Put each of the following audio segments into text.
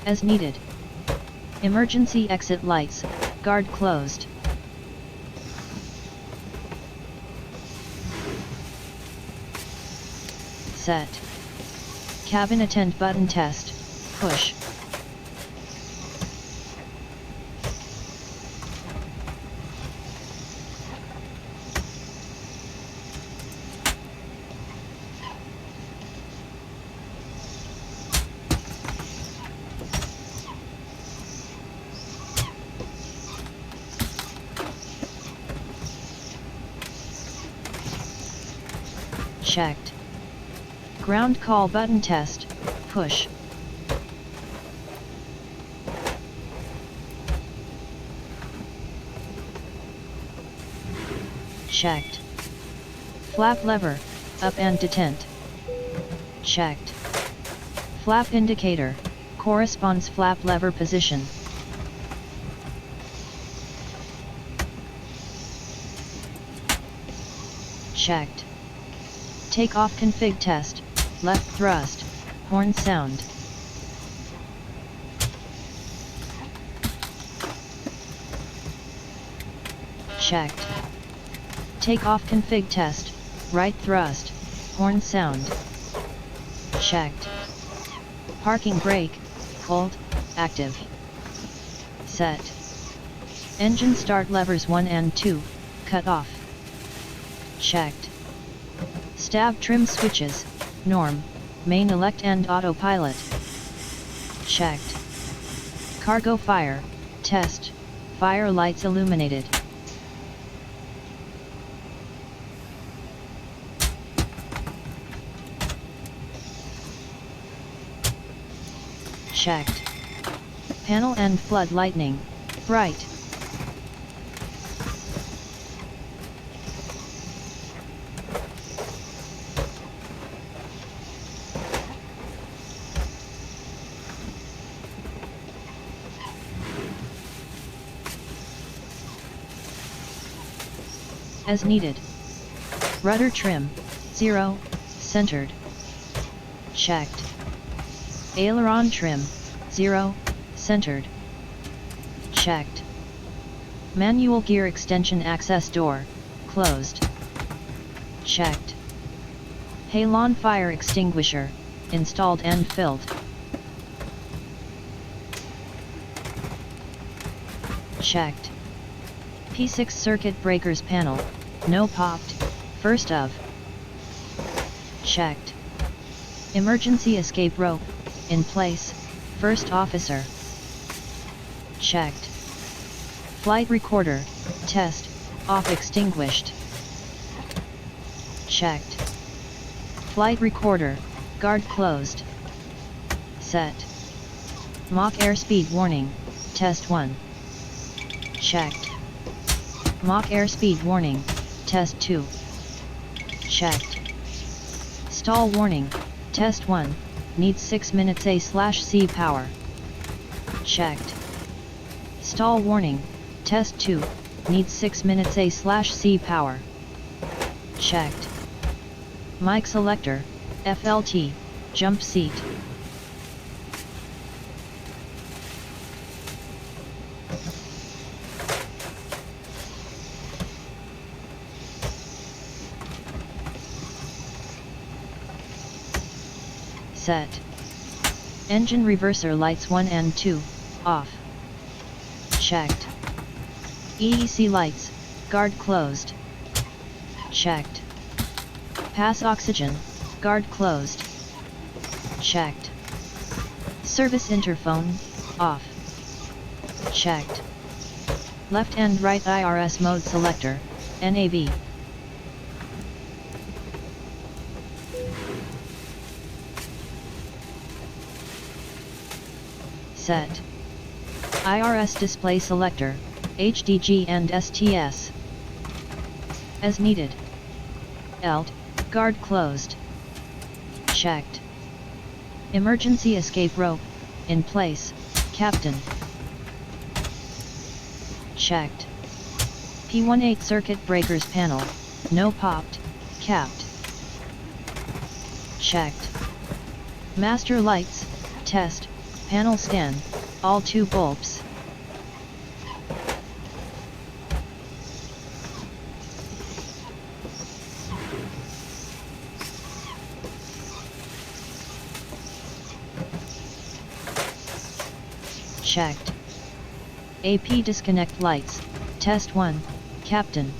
as needed. Emergency exit lights, guard closed. Set. Cabin attend button test, push. Checked. Ground call button test, push. Checked. Flap lever, up and detent. Checked. Flap indicator, corresponds flap lever position. Checked. Takeoff config test, left thrust, horn sound. Checked. Takeoff config test, right thrust, horn sound. Checked. Parking brake, hold, active. Set. Engine start levers 1 and 2, cut off. Checked. Stab trim switches, norm, main elect and autopilot. Checked. Cargo fire, test, fire lights illuminated. Checked. Panel and flood lightning, bright. As needed. Rudder trim, 0, centered. Checked. Aileron trim, 0, centered. Checked. Manual gear extension access door, closed. Checked. Halon fire extinguisher, installed and filled. Checked. P6 circuit breakers panel, no popped, first of. Checked. Emergency escape rope, in place, first officer. Checked. Flight recorder, test, off extinguished. Checked. Flight recorder, guard closed. Set. Mach airspeed warning, test 1. Checked. Mach airspeed warning, test 2. Checked. Stall warning, test 1, needs 6 minutes A/C power. Checked. Stall warning, test 2, needs 6 minutes A/C power. Checked. Mic selector, FLT, jump seat. Set. Engine reverser lights 1 and 2, off. Checked. EEC lights, guard closed. Checked. Pass oxygen, guard closed. Checked. Service interphone, off. Checked. Left and right IRS mode selector, NAV. Set. IRS display selector, HDG and STS. As needed. ELT, guard closed. Checked. Emergency escape rope, in place, captain. Checked. P18 circuit breakers panel, no popped, capped. Checked. Master lights, test, Panel scan, all 2 bulbs. Checked. AP disconnect lights, test 1, Captain.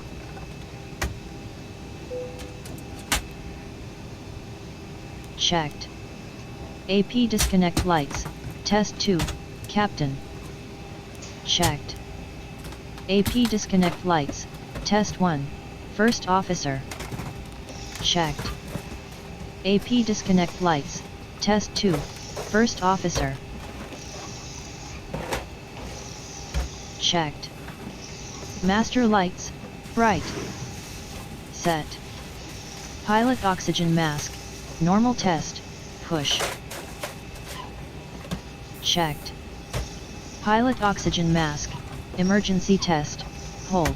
Checked. AP disconnect lights, test 2, Captain. Checked. AP disconnect lights, test 1, First Officer. Checked. AP disconnect lights, test 2, First Officer. Checked. Master lights, bright. Set. Pilot oxygen mask, normal test, push. Checked. Pilot oxygen mask, emergency test, hold.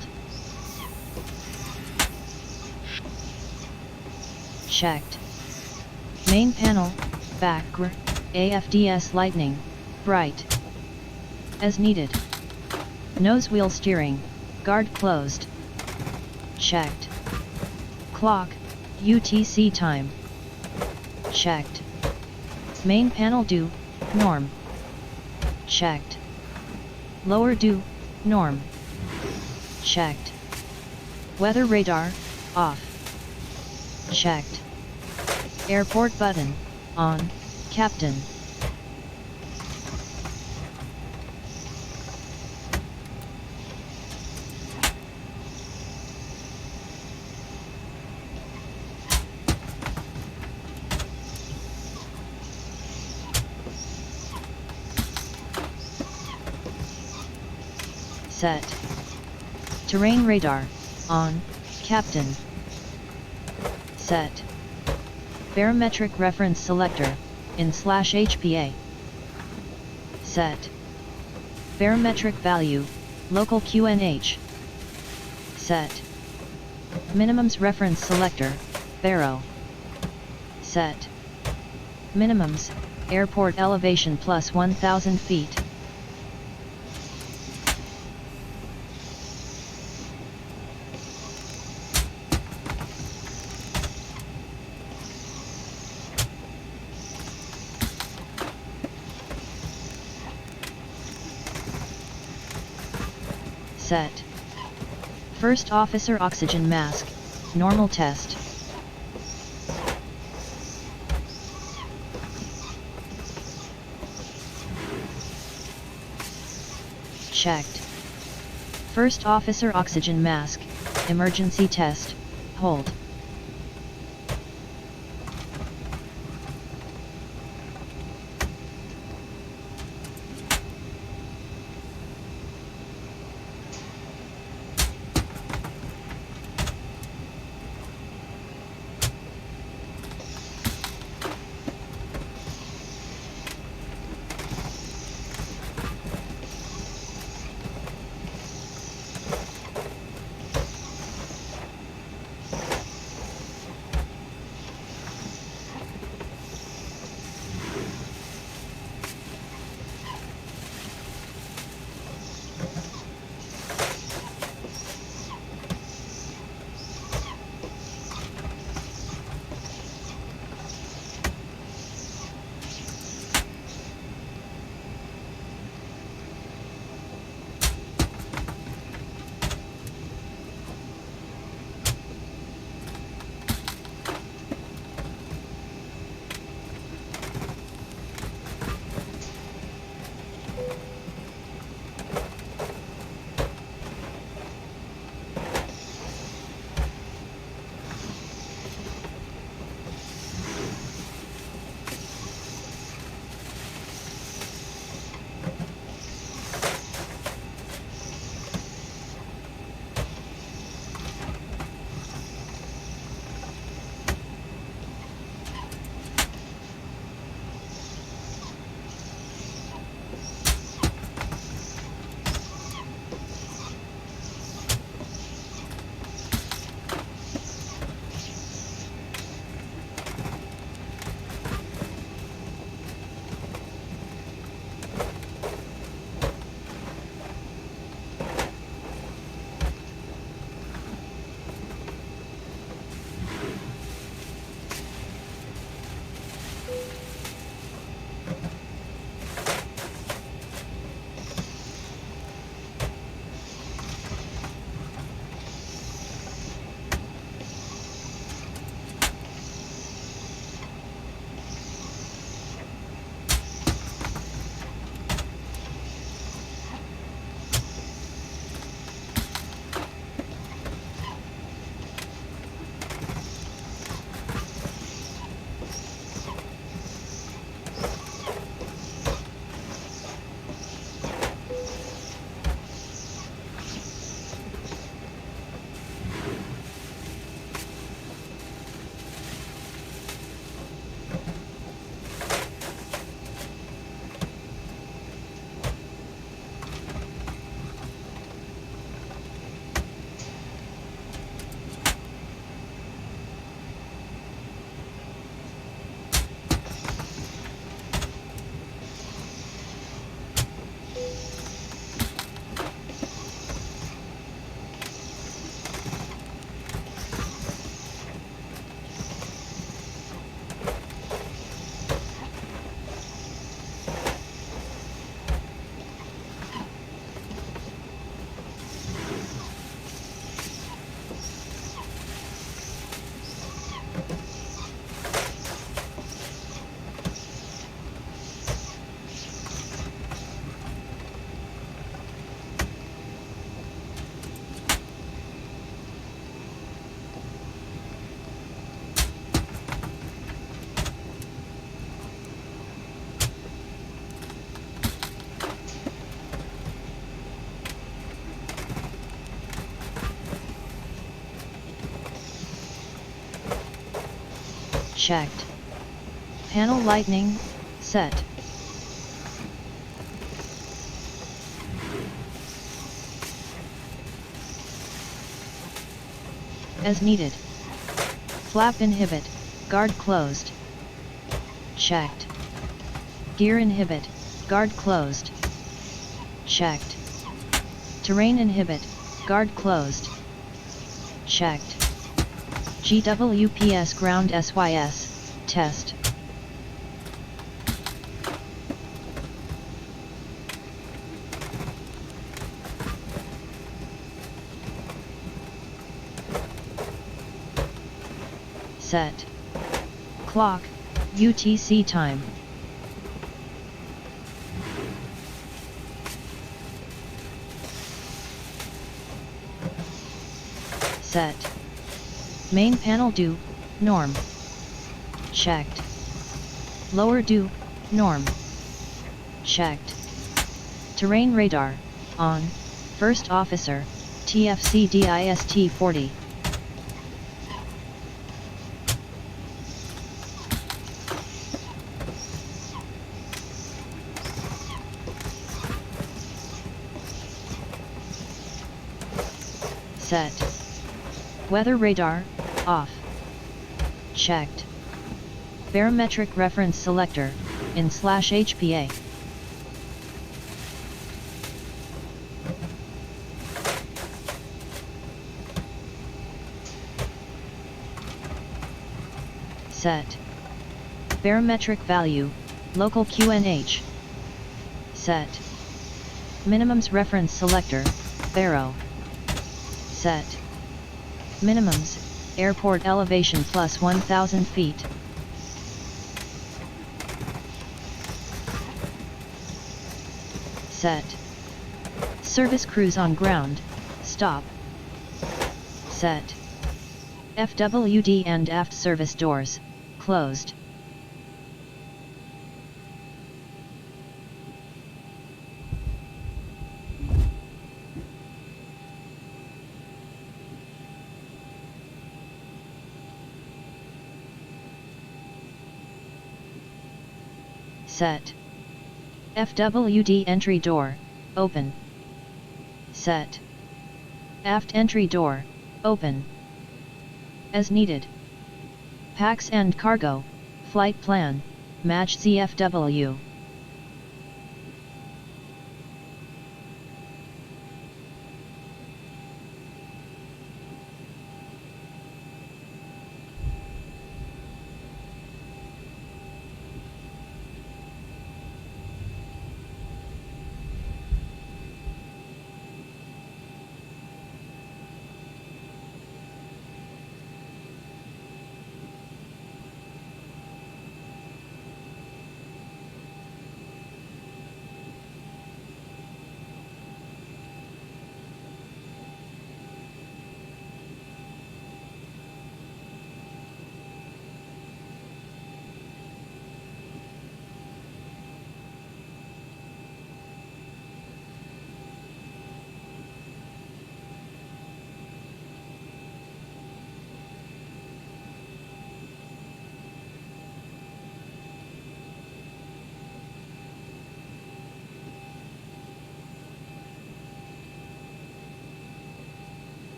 Checked. Main panel, background, AFDS lightning, bright. As needed. Nose wheel steering, guard closed. Checked. Clock, UTC time. Checked. Main panel due, norm. Checked. Lower due, norm. Checked. Weather radar, off. Checked. Airport button, on, Captain. Set. Terrain radar, on, Captain. Set. Barometric reference selector, in/HPA. Set. Barometric value, local QNH. Set. Minimums reference selector, baro. Set. Minimums, airport elevation plus 1,000 feet. Set. First Officer oxygen mask, normal test. Checked. First Officer oxygen mask, emergency test, hold. checked. Panel lighting, set. As needed. Flap inhibit, guard closed. Checked. Gear inhibit, guard closed. Checked. Terrain inhibit, guard closed. Checked. GWPS ground SYS, test. Set. Clock, UTC time. Set. Main panel do, norm. Checked. Lower do, norm. Checked. Terrain radar, on, first officer, TFC DIST 40. Set. Weather radar, off. Checked. Barometric reference selector, in/HPA. Set. Barometric value, local QNH. Set. Minimums reference selector, baro. Set. Minimums, airport elevation plus 1,000 feet. Set. Service crews on ground, stop. Set. FWD and aft service doors, closed. Set. FWD entry door, open. Set. Aft entry door, open. As needed. Packs and cargo, flight plan, match CFW.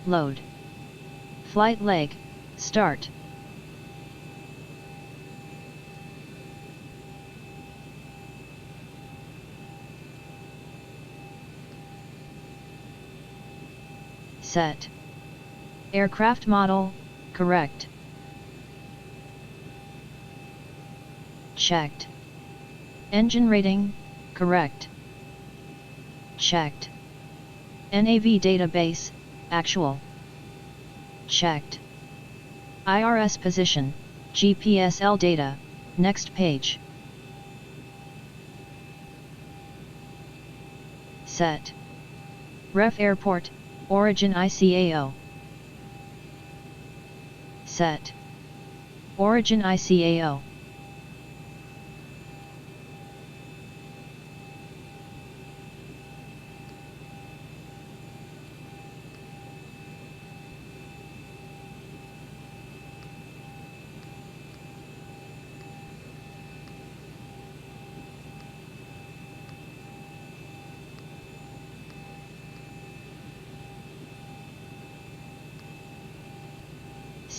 Load. Flight leg, start. Set. Aircraft model, correct. Checked. Engine rating, correct. Checked. NAV database, actual. Checked. IRS position, GPSL data, next page. Set. Ref airport, origin ICAO. Set. Origin ICAO.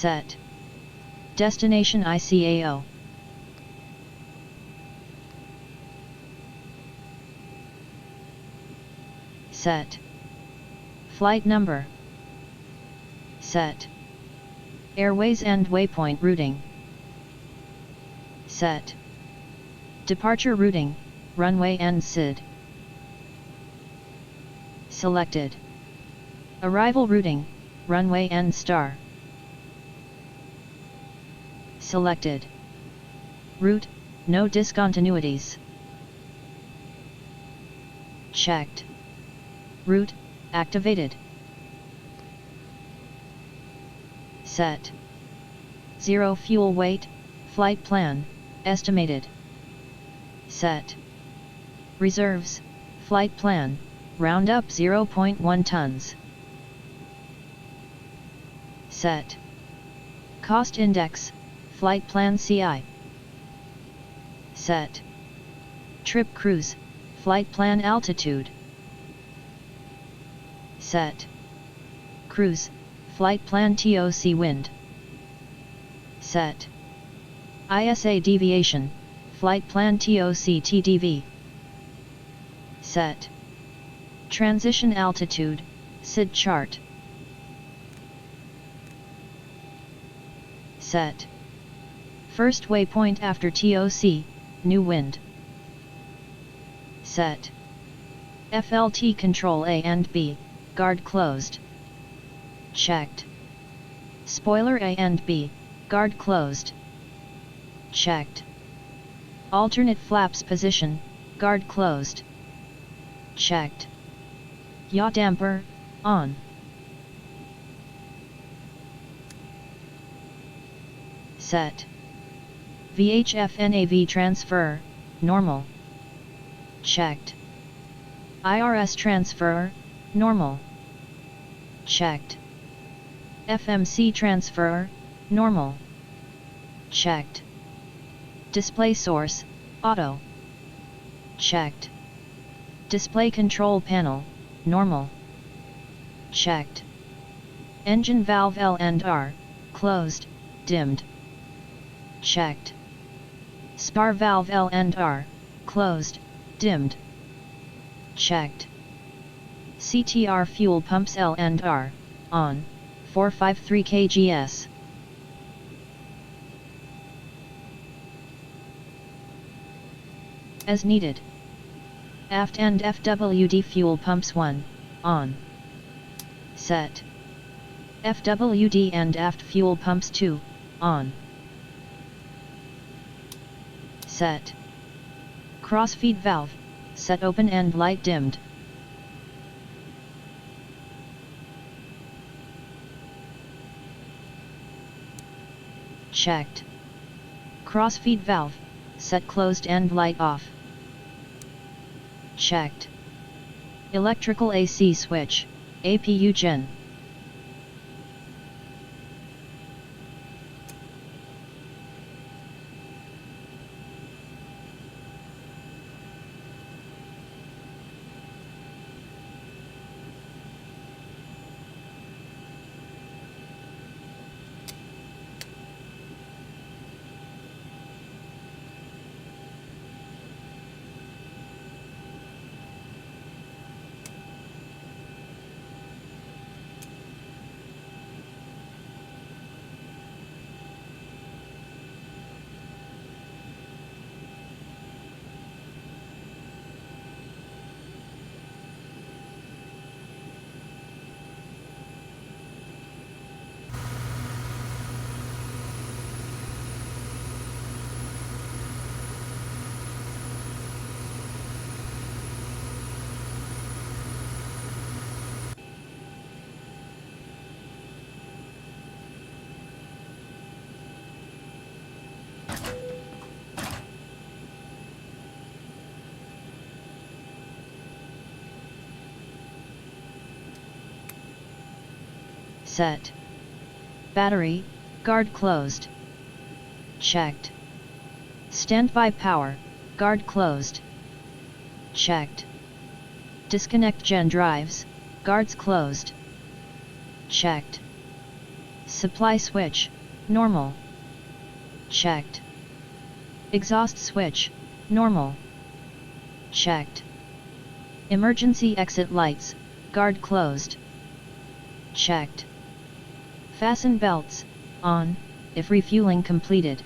Set. Destination ICAO. Set. Flight number. Set. Airways and waypoint routing. Set. Departure routing, runway and SID. Selected. Arrival routing, runway and star. Selected. Route, no discontinuities. Checked. Route, activated. Set. 0 fuel weight, flight plan, estimated. Set. Reserves, flight plan, round up 0.1 tons. Set. Cost index, flight plan CI. Set. Trip cruise, flight plan altitude. Set. Cruise, flight plan TOC wind. Set. ISA deviation, flight plan TOC TDV. Set. Transition altitude, SID chart. Set. First waypoint after TOC, new wind. Set. FLT control A and B, guard closed. Checked. Spoiler A and B, guard closed. Checked. Alternate flaps position, guard closed. Checked. Yaw damper, on. Set. VHF NAV transfer, normal. Checked. IRS transfer, normal. Checked. FMC transfer, normal. Checked. Display source, auto. Checked. Display control panel, normal. Checked. Engine valve L and R, closed, dimmed. Checked. Spar valve L and R, closed, dimmed. Checked. CTR fuel pumps L and R, on, 453 kgs. As needed. Aft and FWD fuel pumps 1, on. Set. FWD and aft fuel pumps 2, on. Set. Crossfeed valve, set open and light dimmed. Checked. Crossfeed valve, set closed and light off. Checked. Electrical AC switch, APU gen. Set. Battery, guard closed. Checked. Standby power, guard closed. Checked. Disconnect gen drives, guards closed. Checked. Supply switch, normal. Checked. Exhaust switch, normal. Checked. Emergency exit lights, guard closed. Checked. Fasten belts, on, if refueling completed.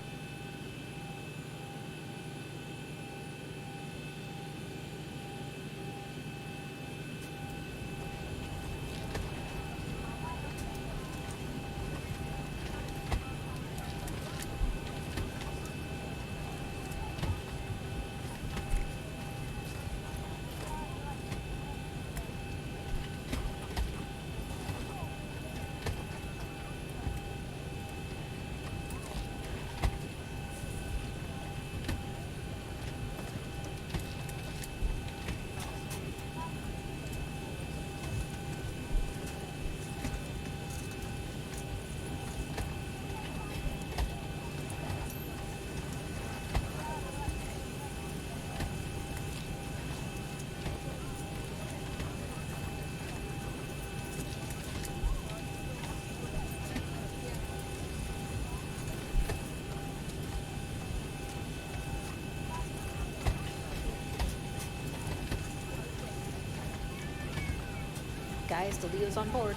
Guys, the Leo's on board.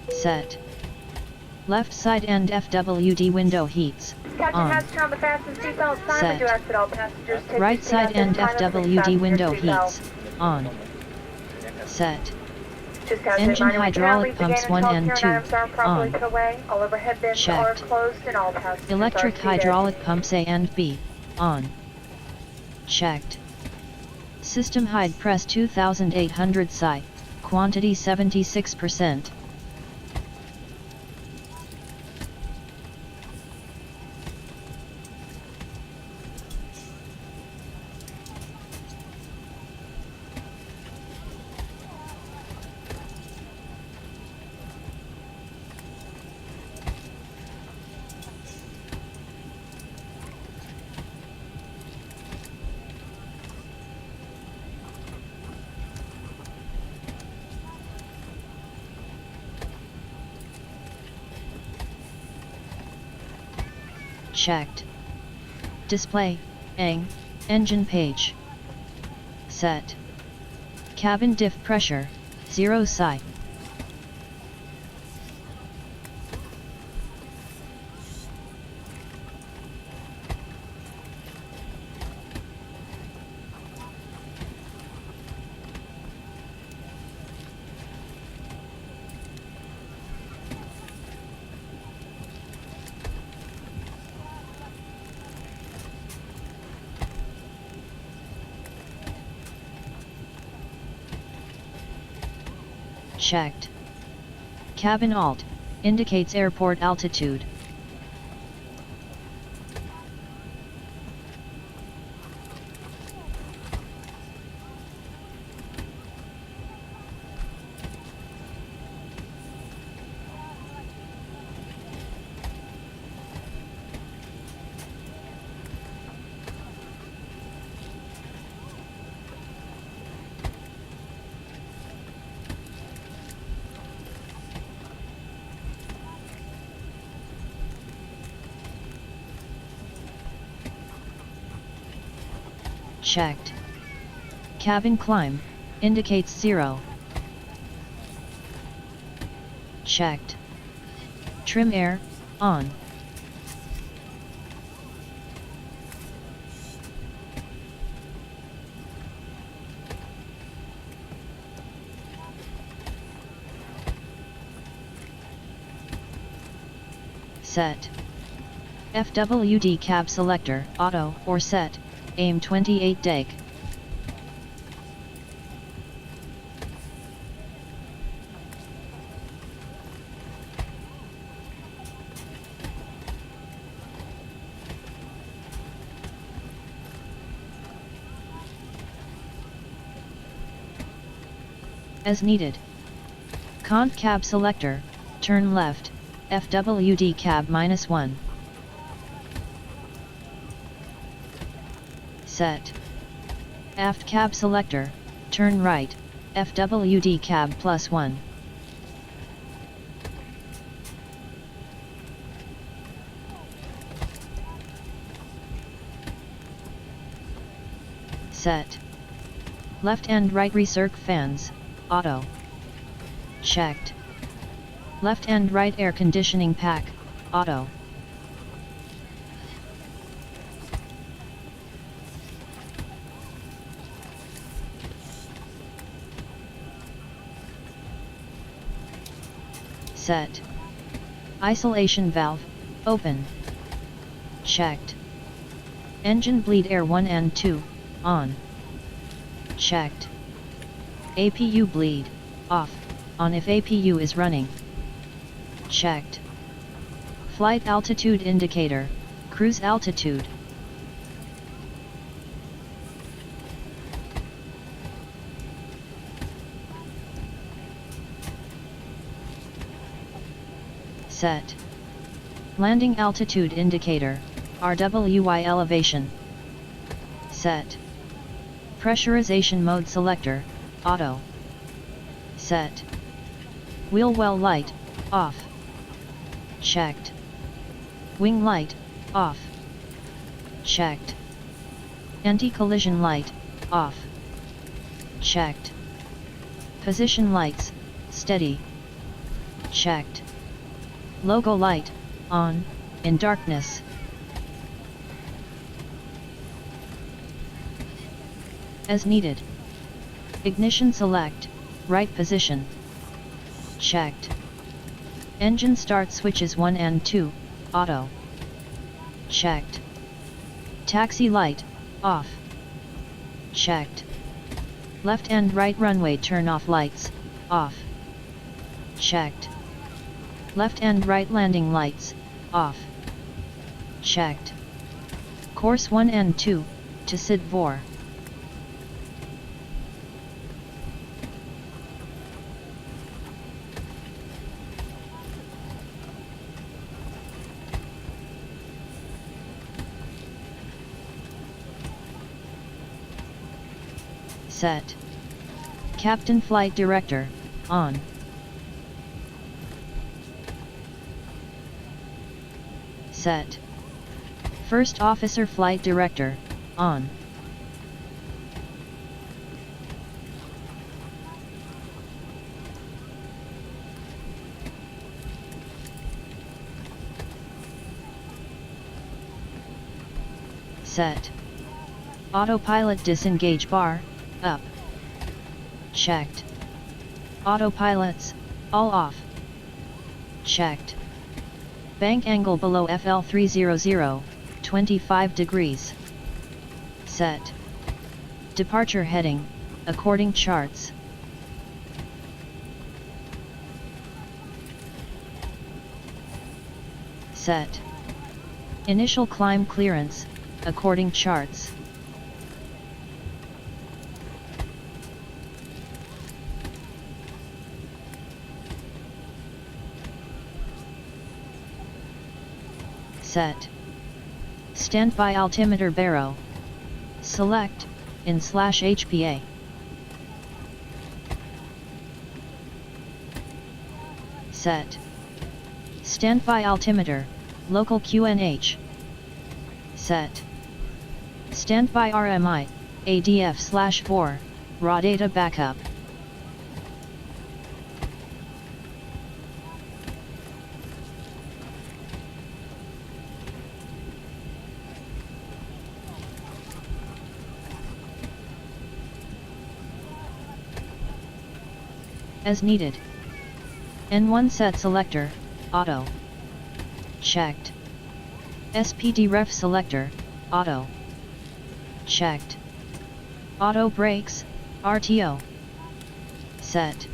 Set. Left side end FWD window heats. On. Set. Right side end FWD window heats. On. Set. Engine hydraulic pumps 1 and 2, on. Checked. Electric hydraulic pumps A and B, on. Checked. System hide press 2800 psi, quantity 76%. Checked. Display, engine page. Set. Cabin diff pressure, 0 psi. Checked. Cabin alt, indicates airport altitude. Checked. Cabin climb, indicates 0. Checked. Trim air, on. Set. FWD cab selector, auto, or set, aim 28 deg. As needed. Cont cab selector, turn left, FWD cab -1. Set. Aft cab selector, turn right, FWD cab +1. Set. Left and right recirc fans, auto. Checked. Left and right air conditioning pack, auto. Set. Isolation valve, open. Checked. Engine bleed air 1 and 2, on. Checked. APU bleed, off, on if APU is running. Checked. Flight altitude indicator, cruise altitude. Set. Landing altitude indicator, RWI elevation. Set. Pressurization mode selector, auto. Set. Wheel well light, off. Checked. Wing light, off. Checked. Anti-collision light, off. Checked. Position lights, steady. Checked. Logo light, on, in darkness. As needed. Ignition select, right position. Checked. Engine start switches 1 and 2, auto. Checked. Taxi light, off. Checked. Left and right runway turn off lights, off. Checked. Left and right landing lights, off. Checked. Course 1 and 2, to Sid Vor. Set. Captain Flight Director, on. Set. First Officer Flight Director, on. Set. Autopilot disengage bar, up. Checked. Autopilots, all off. Checked. Bank angle below FL300, 25 degrees. Set. Departure heading, according charts. Set. Initial climb clearance, according charts. Set. Standby altimeter baro. Select, in/HPA. Set. Standby altimeter, local QNH. Set. Standby RMI, ADF/4, raw data backup. As needed. N1 set selector, auto. Checked. SPD ref selector, auto. Checked. Auto brakes, RTO. Set.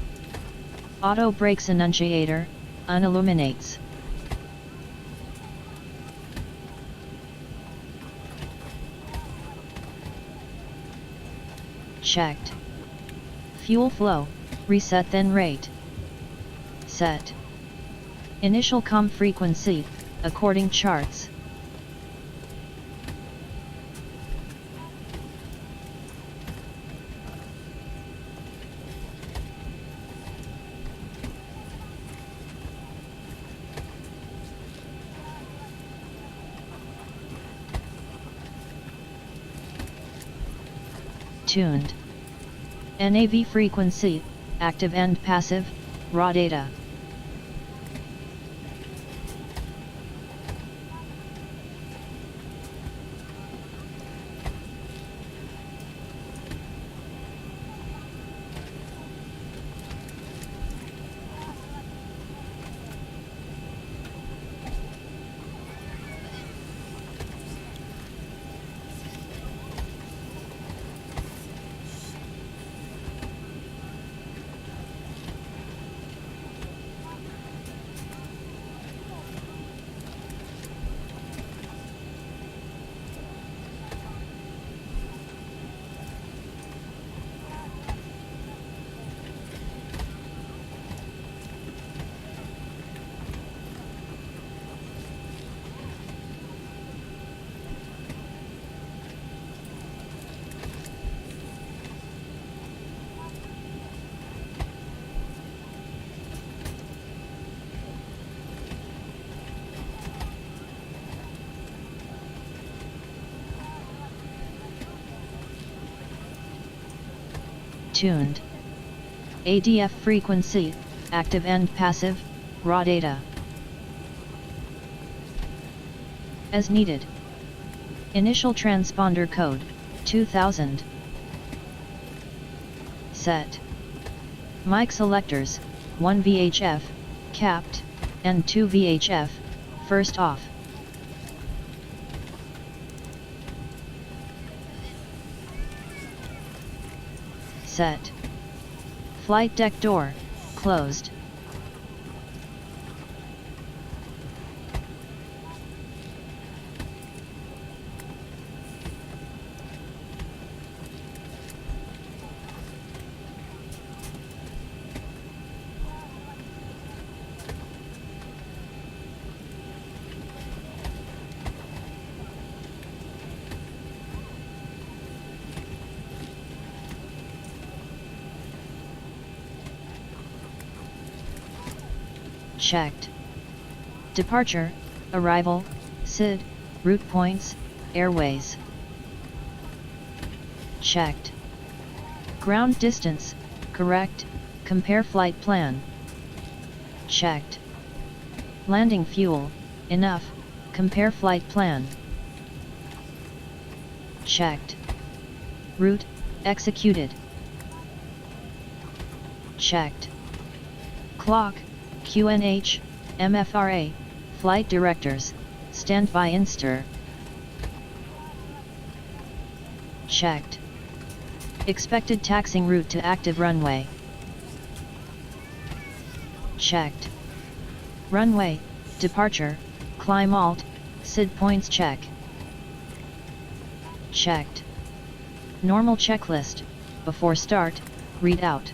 Auto brakes annunciator, unilluminates. Checked. Fuel flow, reset then rate. Set. Initial comm frequency, according charts. Tuned. NAV frequency, active and passive, raw data. Tuned. ADF frequency, active and passive, raw data. As needed. Initial transponder code, 2000. Set. Mic selectors, 1 VHF, capped, and 2 VHF, first off. Set. Flight deck door, closed. Checked. Departure, arrival, SID, route points, airways. Checked. Ground distance, correct, compare flight plan. Checked. Landing fuel, enough, compare flight plan. Checked. Route, executed. Checked. Clock, QNH, MFRA, flight directors, standby inster. Checked. Expected taxiing route to active runway. Checked. Runway, departure, climb alt, SID points check. Checked. Normal checklist, before start, read out.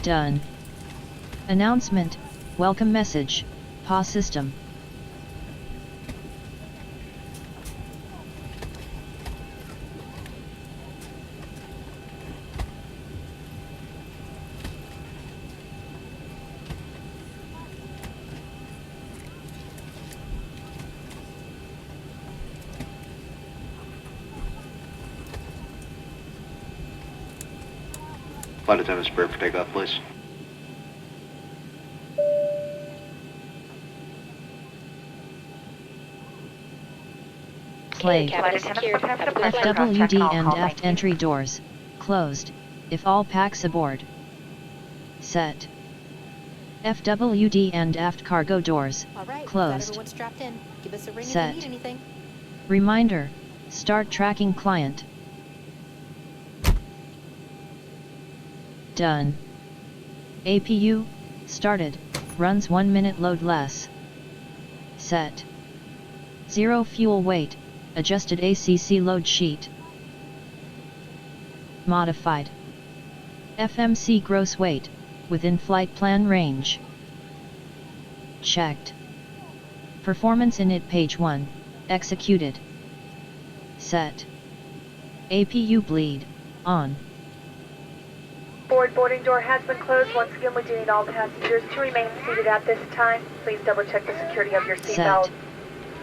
Done. Announcement, welcome message, PA system. Flight attendant Spirit for takeoff, please. Slave. FWD and aft entry doors, closed, if all packs aboard. Set. FWD and aft cargo doors, Alright, closed. got everyone strapped in. Give us a ring Set. if you need anything. Reminder, start tracking client. Done. APU, started, runs 1 minute load less. Set. 0 fuel weight, adjusted ACC load sheet. Modified. FMC gross weight, within flight plan range. Checked. Performance init page 1, executed. Set. APU bleed, on. Forward boarding door has been closed. Once again, we do need all passengers to remain seated at this time. Please double check the security of your Set. seatbelt.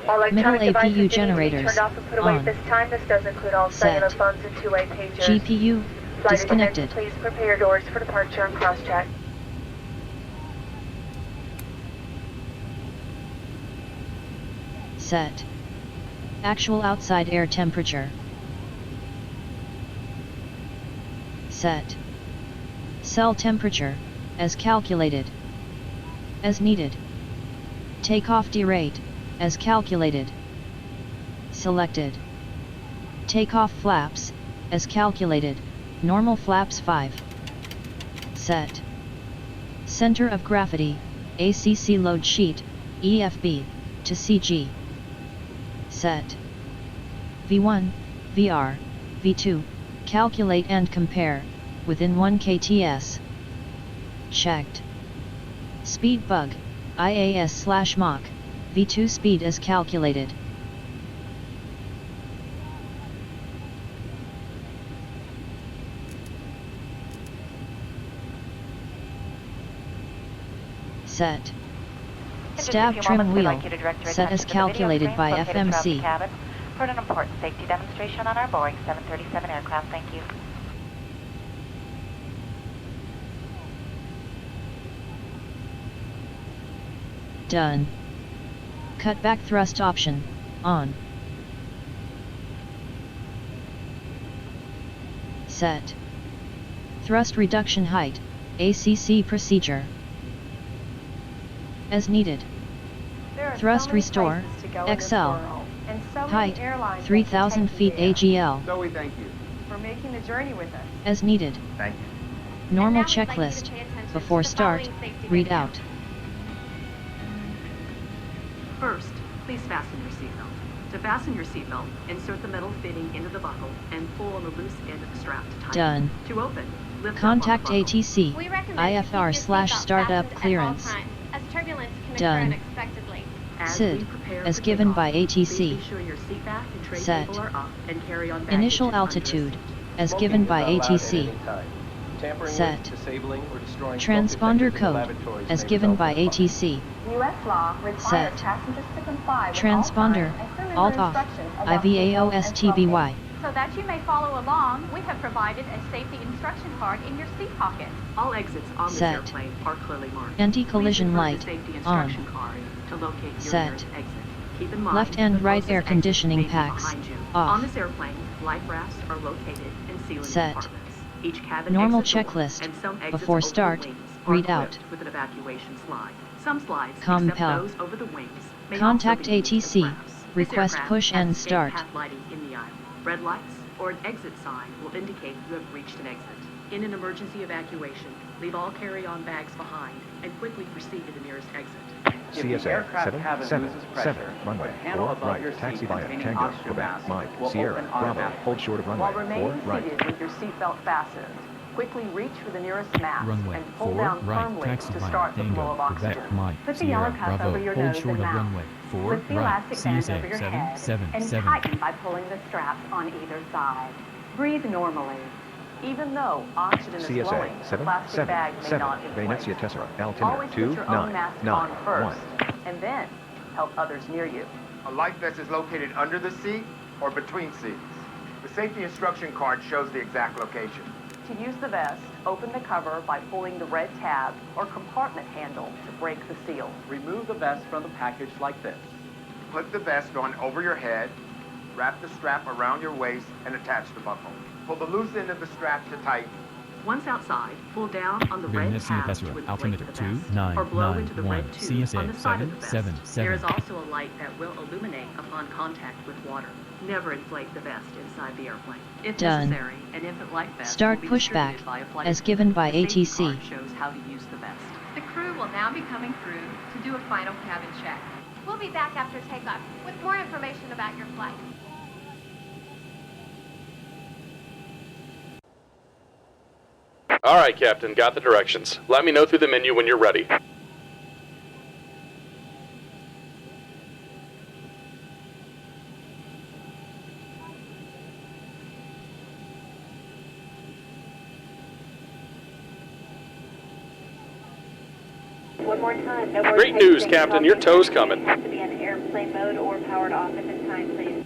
All electronic Middle devices APU do need to be generators turned off and put away on. at this time. This does include all Set. cellular phones and two-way pagers. GPU Flight disconnected. attendants, please prepare your doors for departure and cross-check. Set. Actual outside air temperature. Set. Cell temperature, as calculated. As needed. Takeoff derate, as calculated. Selected. Takeoff flaps, as calculated, normal flaps 5. Set. Center of gravity, ACC load sheet, EFB, to CG. Set. V1, VR, V2, calculate and compare, within 1 kts. Checked. Speed bug, IAS/Mach, V2 speed as calculated. Set. Staff trim wheel, set as calculated by FMC. For an important safety demonstration on our Boeing 737 aircraft, thank you. Done. Cut back thrust option, on. Set. Thrust reduction height, ACC procedure. As needed. Thrust restore, XL. Height, 3,000 feet AGL. Zoe, thank you. For making the journey with us. As needed. Thank you. Normal And now we'd like you to checklist, pay attention before to the start, following safety read video. out. First, please fasten your seatbelt. To fasten your seatbelt, insert the metal fitting into the buckle and pull on the loose end of the strap to tighten. Done. To open, lift Contact up on the buckle. ATC, We recommend you keep your IFR/startup seatbelt clearance. fastened at all times, as turbulence can Done. occur unexpectedly. As SID, we prepare as for given takeoff, by please ATC. be sure your seat back and tray Set. table are up and carry on baggage Initial is under a altitude, seat. as given by ATC. Set. Transponder code, as given by ATC. U.S. law requires Set. passengers to comply with Transponder, all times and alt similar off, instructions about signal and IVAOSTBY. So that you may follow along, we have provided a safety instruction card in your seat pocket. All exits on this Set. airplane are clearly marked. Anti-collision Please refer light, to the safety on. instruction card to locate your Set. nearest exit. Keep in mind, Left and the right closest air exit conditioning may be packs, behind you. off. On this airplane, life rafts are located in ceiling Set. compartments. Each cabin Normal exit door checklist, and some exits before over the start, wings are read equipped out. with an evacuation slide. Some slides, Compel. except those over the wings, may Contact also be used as ATC, ramps. This request aircraft push has and escape start. path lighting in the aisle. Red lights or an exit sign will indicate you have reached an exit. In an emergency evacuation, leave all carry-on bags behind and quickly proceed to the nearest exit. CSA 777, runway 4 right, taxi via Tango, Quebec, Mike, Sierra, Bravo, hold short of While runway 4 remaining right. seated with your seatbelt fastened, quickly reach for the nearest mast Runway and pull 4 down right, firmly taxi to via start the flow Tango, of Quebec, oxygen. Mike, Put the yellow Sierra, cuff Bravo, over your hold nose short and of mouth. runway 4 Lift the right, elastic band CSA over your head 777. and tighten by pulling the straps on either side. Breathe normally. Even though oxygen is CSA flowing, the plastic bag may 777, not inflate. Venezia Tessera, altimeter Always put your own mask on 2991. first, and then help others near you. A life vest is located under the seat or between seats. The safety instruction card shows the exact location. To use the vest, open the cover by pulling the red tab or compartment handle to break the seal. Remove the vest from the package like this. Put the vest on over your head, wrap the strap around your waist, and attach the buckle. Pull the loose end of the strap to tighten. Once outside, pull down on the red Venezia tab to Tessera, inflate altimeter the vest, 2991, or blow into the red tube on the CSA side of the vest. 777. There is also a light that will illuminate upon contact with water. Never inflate the vest inside the airplane. If Done. necessary, an infant life vest Start will be pushback, distributed by a flight as attendant. given by The safety ATC. card shows how to use the vest. The crew will now be coming through to do a final cabin check. We'll be back after takeoff with more information about your flight. All right, Captain, got the directions. Let me know through the menu when you're ready. One more time. No more Great texting. news, Captain. Your tow's coming. Has to be in airplane mode or powered off at this time, please.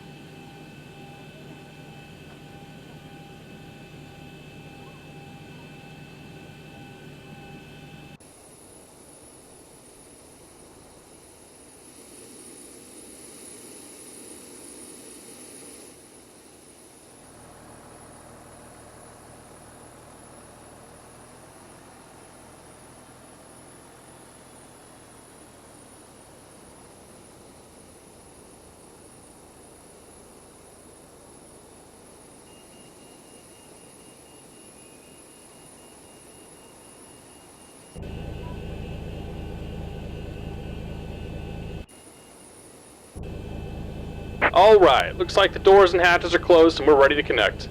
Alright, looks like the doors and hatches are closed and we're ready to connect.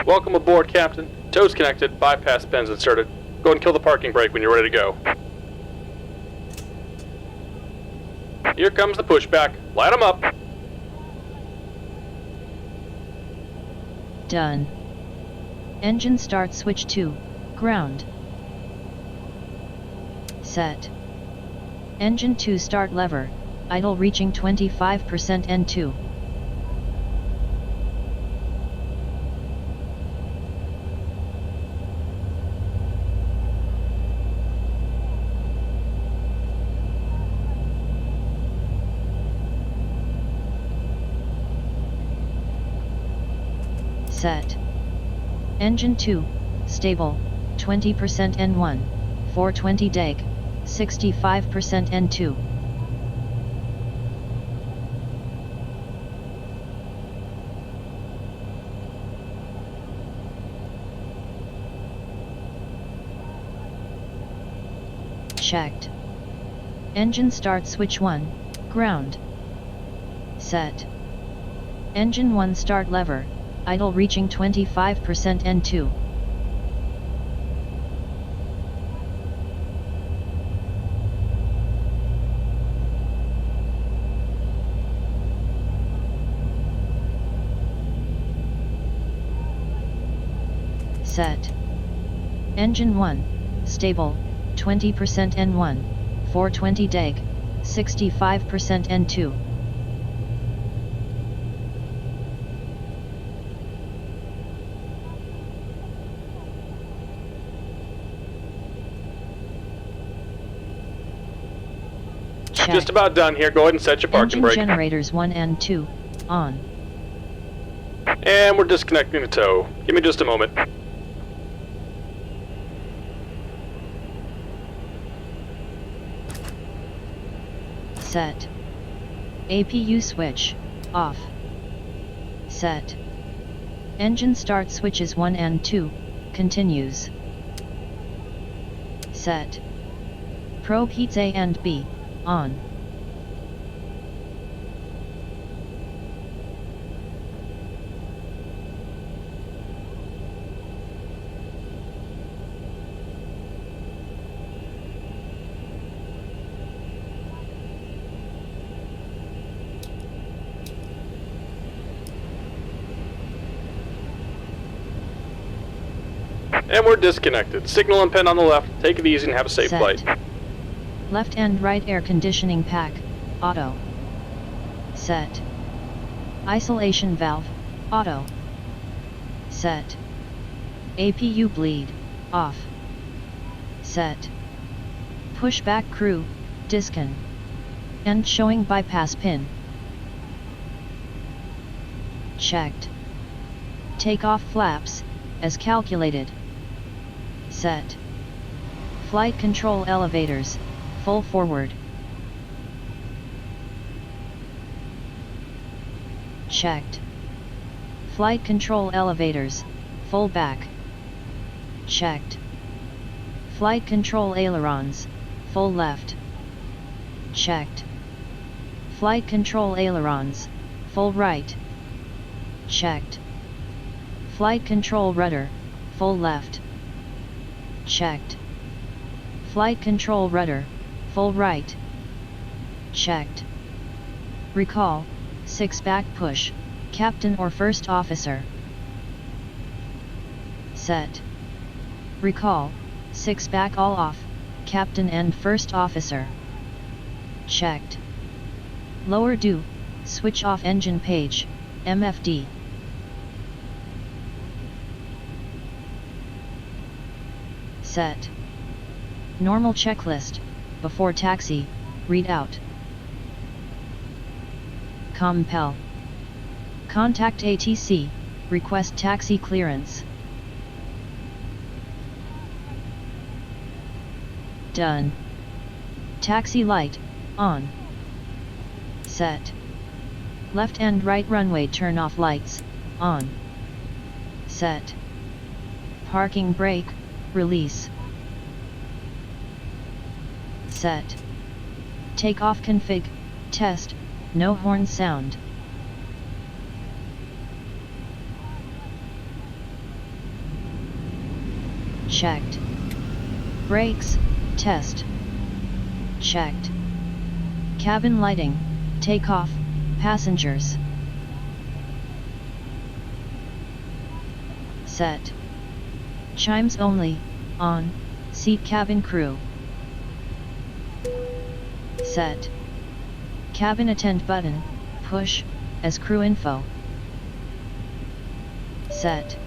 Welcome aboard, Captain. Tow's connected, bypass pins inserted. Go ahead and kill the parking brake when you're ready to go. Here comes the pushback. Light them up. Done. Engine start switch to ground. Set. Engine 2 start lever, idle reaching 25% N2. Set. Engine 2, stable, 20% N1, 420 deg, 65% N2. Checked. Engine start switch 1, ground. Set. Engine 1 start lever, idle reaching 25% N2. Set. Engine 1, stable, 20% N1, 420 deg, 65% N2. Check. Just about done here. Go ahead and set your parking brake. Engine generators 1 and 2, on. And we're disconnecting the tow. Give me just a moment. Set. APU switch, off. Set. Engine start switches 1 and 2, continues. Set. Probe heats A and B, on. And we're disconnected. Signal and pin on the left. Take it easy and have a safe Set. flight. Left and right air conditioning pack, auto. Set. Isolation valve, auto. Set. APU bleed, off. Set. Pushback crew, discon. End showing bypass pin. Checked. Takeoff flaps, as calculated. Set. Flight control elevators, full forward. Checked. Flight control elevators, full back. Checked. Flight control ailerons, full left. Checked. Flight control ailerons, full right. Checked. Flight control rudder, full left. Checked. Flight control rudder, full right. Checked. Recall, 6 back push, captain or first officer. Set. Recall, 6 back all off, captain and first officer. Checked. Lower do, switch off engine page, MFD. Set. Normal checklist, before taxi, read out. Compel. Contact ATC, request taxi clearance. Done. Taxi light, on. Set. Left and right runway turn off lights, on. Set. Parking brake, release. Set. Takeoff config, test, no horn sound. Checked. Brakes, test. Checked. Cabin lighting, takeoff, passengers. Set. Chimes only, on, seat cabin crew. Set. Cabin attend button, push, as crew info. Set.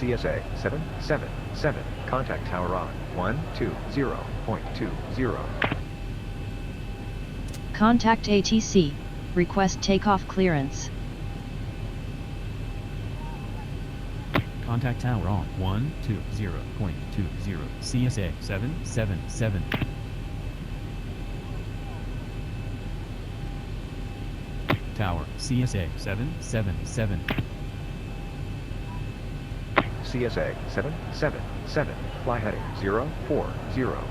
CSA 777. Contact tower on 120.20. Contact ATC. Request takeoff clearance. Contact tower on 120.20. CSA 777. Tower CSA 777. CSA 777. Fly heading 040.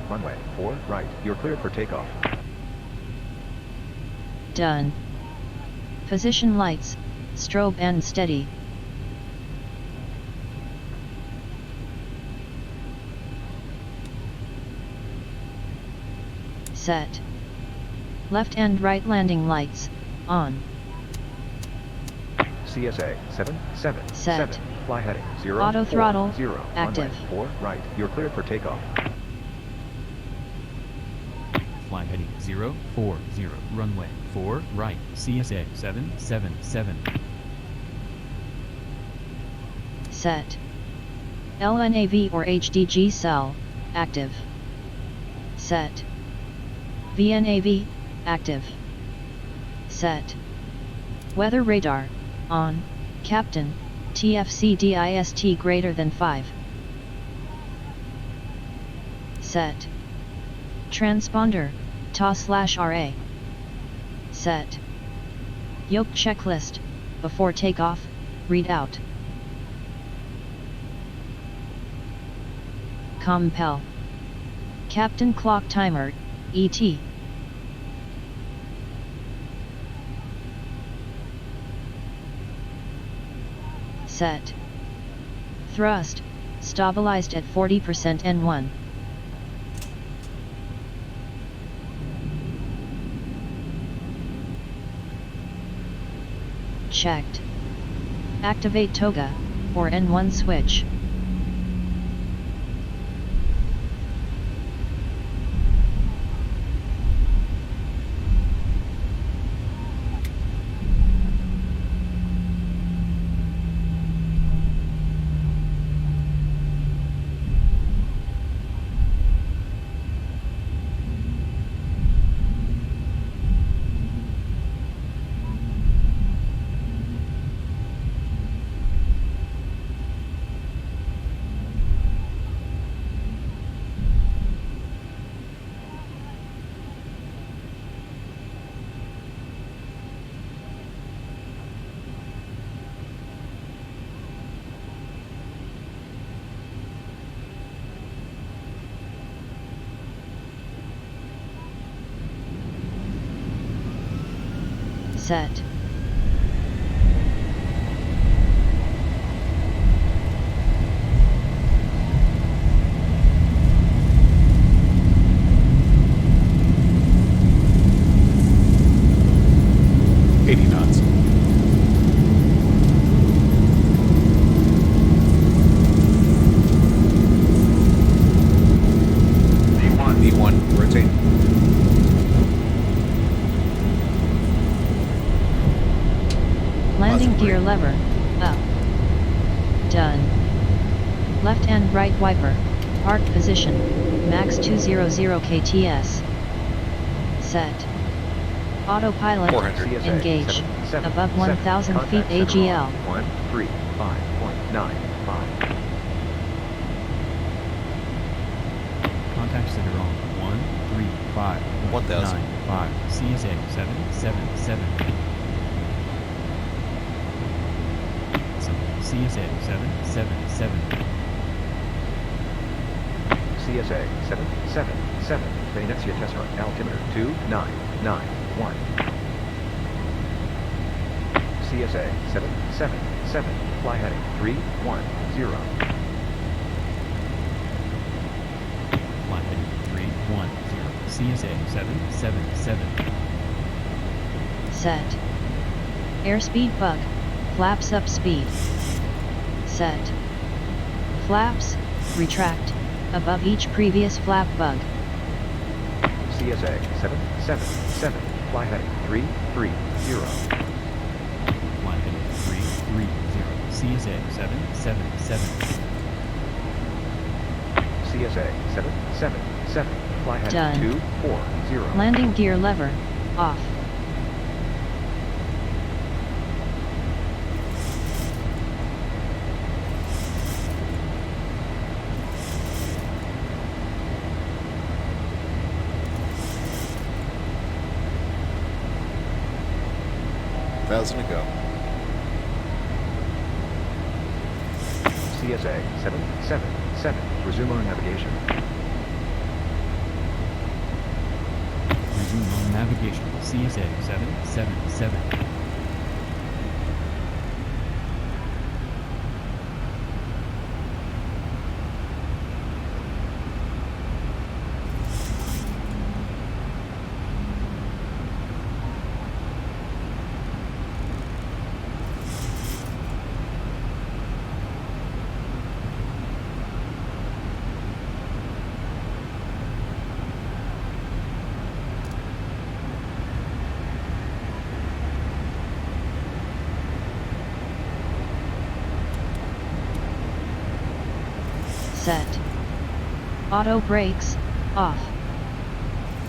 Runway 4 right. You're cleared for takeoff. Done. Position lights, strobe and steady. Set. Left and right landing lights, on. CSA 777. Set. Fly heading 040. Auto throttle, active. Runway 4 right. You're cleared for takeoff. Fly heading 040. Runway 4 right. CSA 777. Set. LNAV or HDG cell, active. Set. VNAV, active. Set. Weather radar, on, Captain, TFC DIST greater than 5. Set. Transponder, TA/RA. Set. Yoke checklist, before takeoff, readout. Compel. Captain clock timer, ET. Set. Thrust, stabilized at 40% N1. Checked. Activate toga, or N1 switch. Set. Landing gear lever, up. Done. Left and right wiper, park position, max 200 kts. Set. Autopilot, engage, above 1,000 feet AGL. 135.95. Contact center on 135.95. CSA 777. CSA 777. CSA 777. Venezia Tesla altimeter 2991. CSA 777. Fly heading 310. Fly heading 310. CSA 777. Set. Airspeed bug, flaps up speed. Set. Flaps, retract, above each previous flap bug. CSA 777. Fly heading 330. Fly heading 330. CSA 777. CSA 777. Fly heading Done. 240. Landing gear lever, off. Thousand to go. CSA 777. Resume on navigation. Resume on navigation. CSA 777. Set. Auto brakes, off.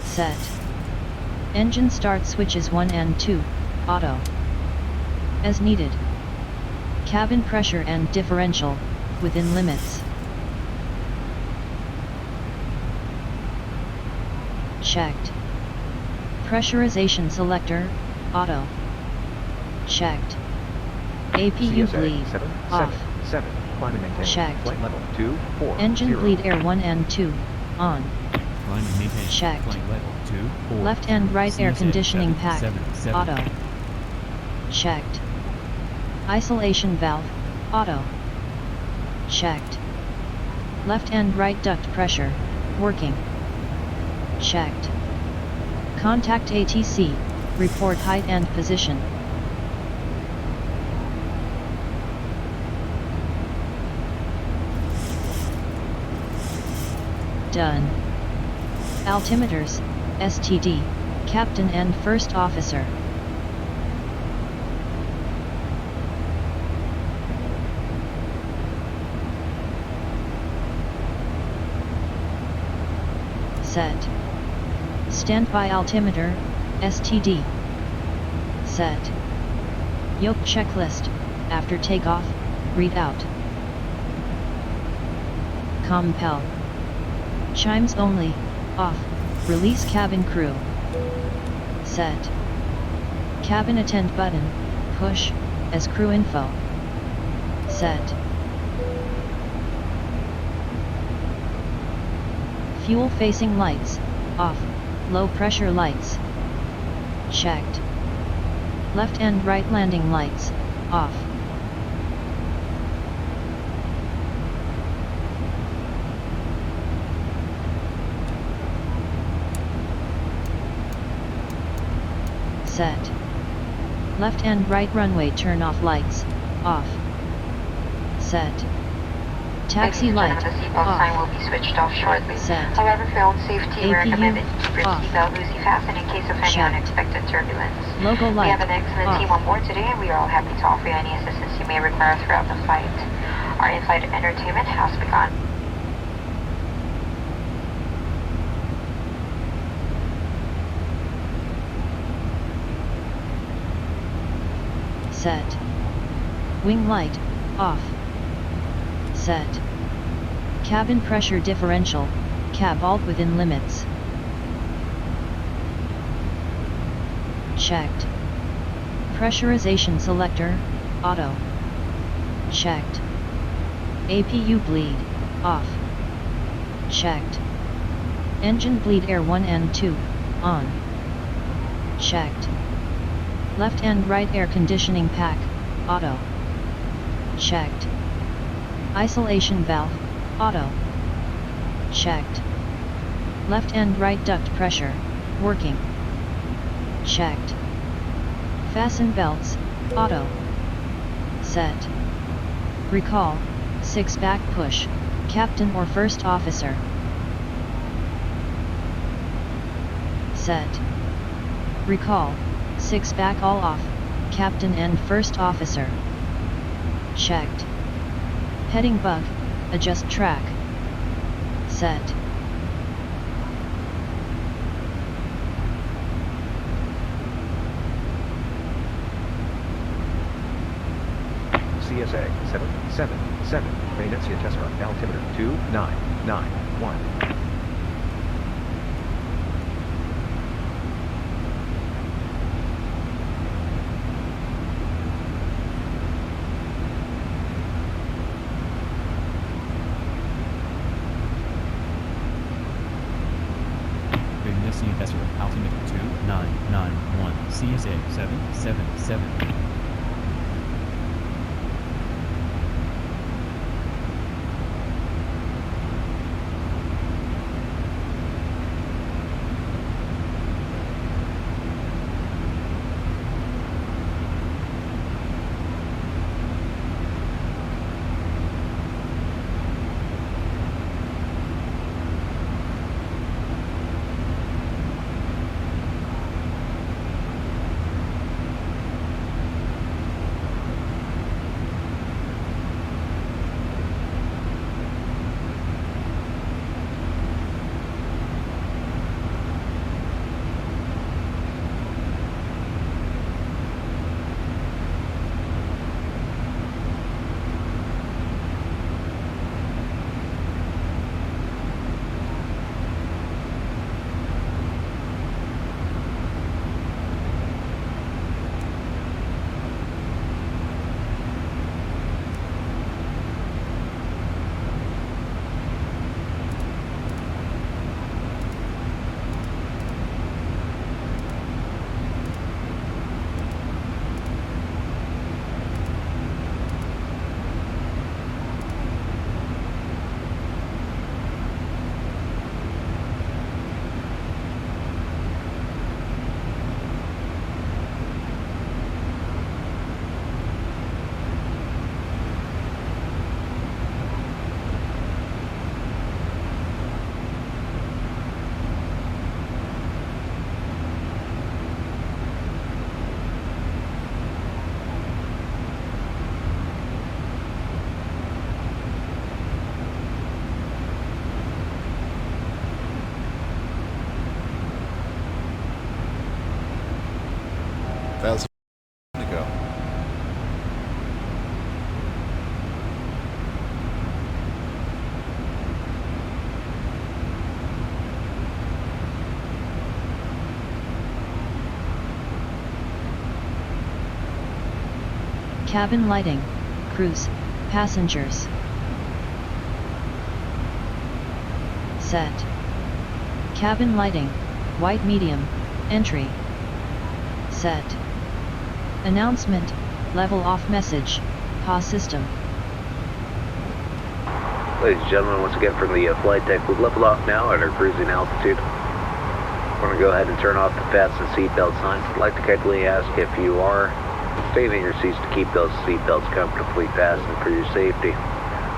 Set. Engine start switches 1 and 2, auto. As needed. Cabin pressure and differential, within limits. Checked. Pressurization selector, auto. Checked. APU CSA bleed, off. 777. Climb and maintain. Checked. Flight level 240. Engine bleed air 1 and 2, on. Climb and maintain. Checked. Flight level 240. Left and right air CSA conditioning pack, 777. auto. Checked. Isolation valve, auto. Checked. Left and right duct pressure, working. Checked. Contact ATC, report height and position. Done. Altimeters, STD, Captain and First Officer. Set. Standby altimeter, STD. Set. Yoke checklist, after takeoff, read out. Compel. Chimes only, off, release cabin crew. Set. Cabin attend button, push, as crew info. Set. Fuel facing lights, off, low pressure lights. Checked. Left and right landing lights, off. Set. Left and right runway turn off lights, off. Set. Taxi light, the seatbelt off. sign will be switched off shortly. Set. However, for your own safety, we APU, recommend that you keep your off. seatbelt loosely fastened in case of any Checked. unexpected turbulence. Logo light, We have an excellent off. team on board today, and we are all happy to offer you any assistance you may require throughout the flight. Our in-flight entertainment has begun. Set. Wing light, off. Set. Cabin pressure differential, cab alt within limits. Checked. Pressurization selector, auto. Checked. APU bleed, off. Checked. Engine bleed air 1 and 2, on. Checked. Left and right air conditioning pack, auto. Checked. Isolation valve, auto. Checked. Left and right duct pressure, working. Checked. Fasten belts, auto. Set. Recall, 6 back push, captain or first officer. Set. Recall, 6 back all off, captain and first officer. Checked. Heading bug, adjust track. Set. CSA 777, Venezia Tessera, altimeter 2991. Venezia Tessera, altimeter 2991, CSA 777. Thousand to go. Cabin lighting, cruise, passengers. Set. Cabin lighting, white medium, entry. Set. Announcement, level off message, pause system. Ladies and gentlemen, once again from the flight deck, we've leveled off now at our cruising altitude. We're going to go ahead and turn off the fasten seatbelt signs. I'd like to kindly ask if you are staying in your seats to keep those seatbelts comfortably fastened for your safety.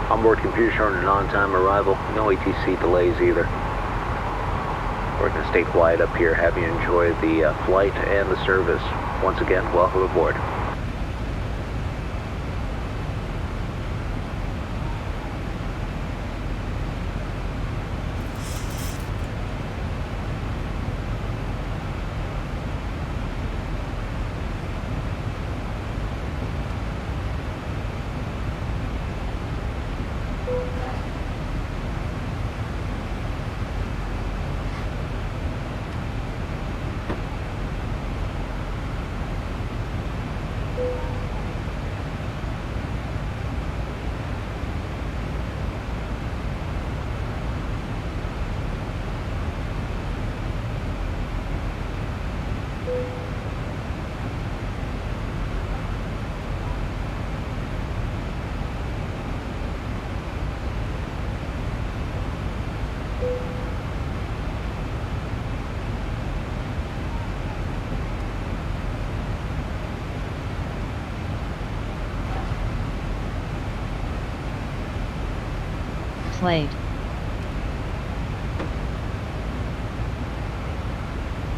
Onboard computer showing an on-time arrival, no ATC delays either. We're going to stay quiet up here, have you enjoy the flight and the service. Once again, welcome aboard. Played.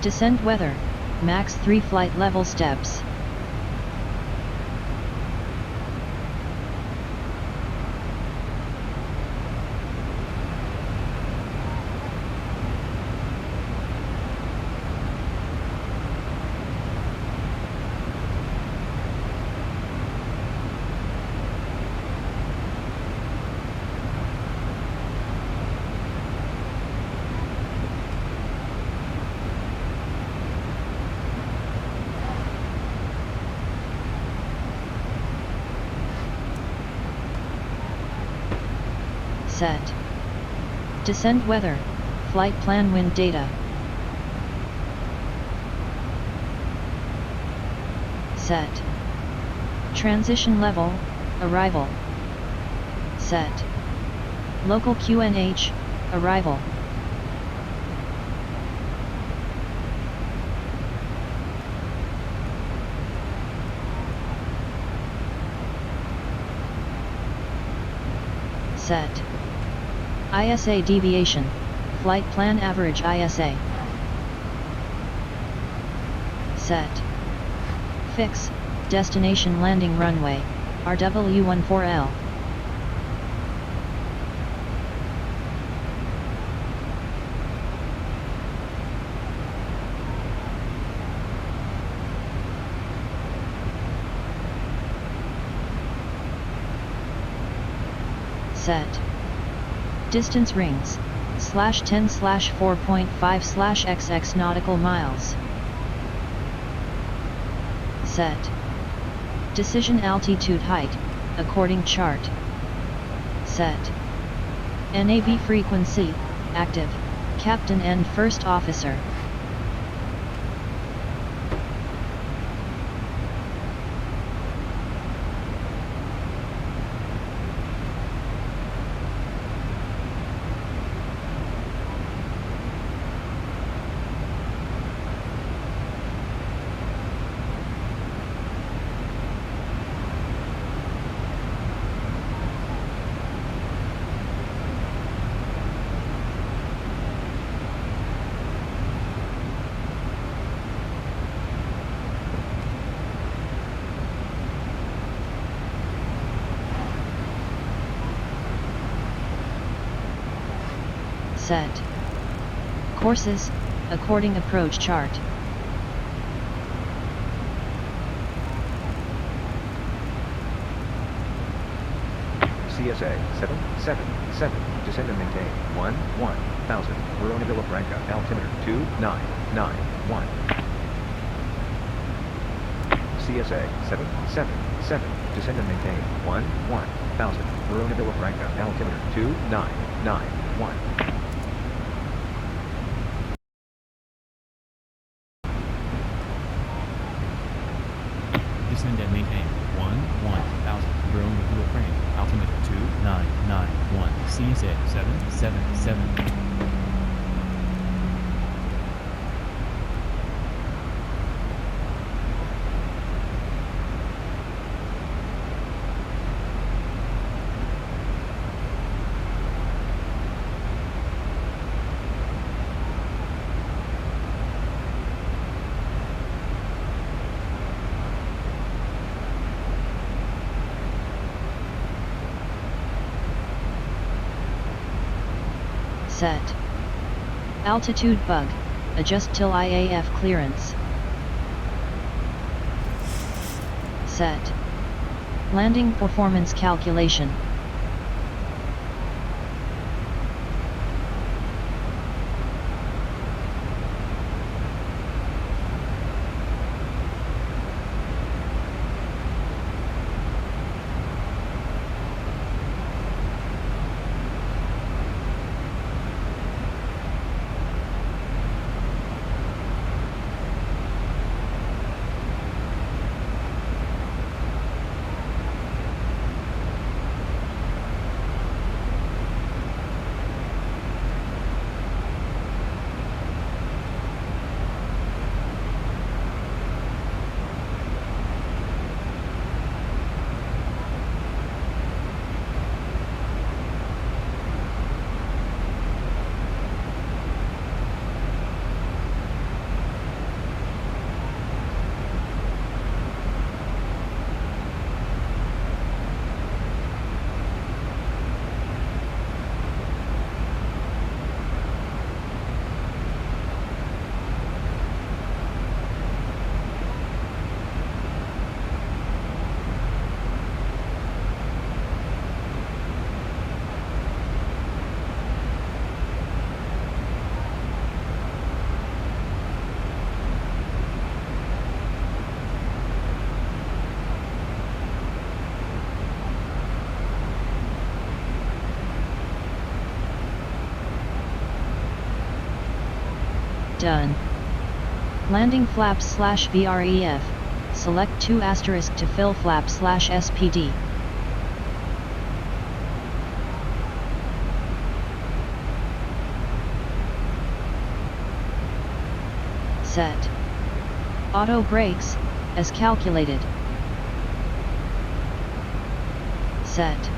Descent weather, max 3 flight level steps. Set. Descent weather, flight plan wind data. Set. Transition level, arrival. Set. Local QNH, arrival. Set. ISA deviation, flight plan average ISA. Set. Fix, destination landing runway, RW14L. Set. Distance rings, /10/4.5/XX nautical miles. Set. Decision altitude height, according chart. Set. NAV frequency, active, Captain and First Officer. Set. Courses, according approach chart. CSA 777, descend and maintain 11,000, Verona Villafranca, altimeter 2991. CSA 777, descend and maintain 11,000, Verona Villafranca, altimeter 2991. Descend and maintain 11,000, Verona Villafranca, altimeter 2991, CSA 777. Set. Altitude bug, adjust till IAF clearance. Set. Landing performance calculation. Done. Landing flaps /VREF. Select 2 * to fill flap /SPD. Set. Auto brakes, as calculated. Set.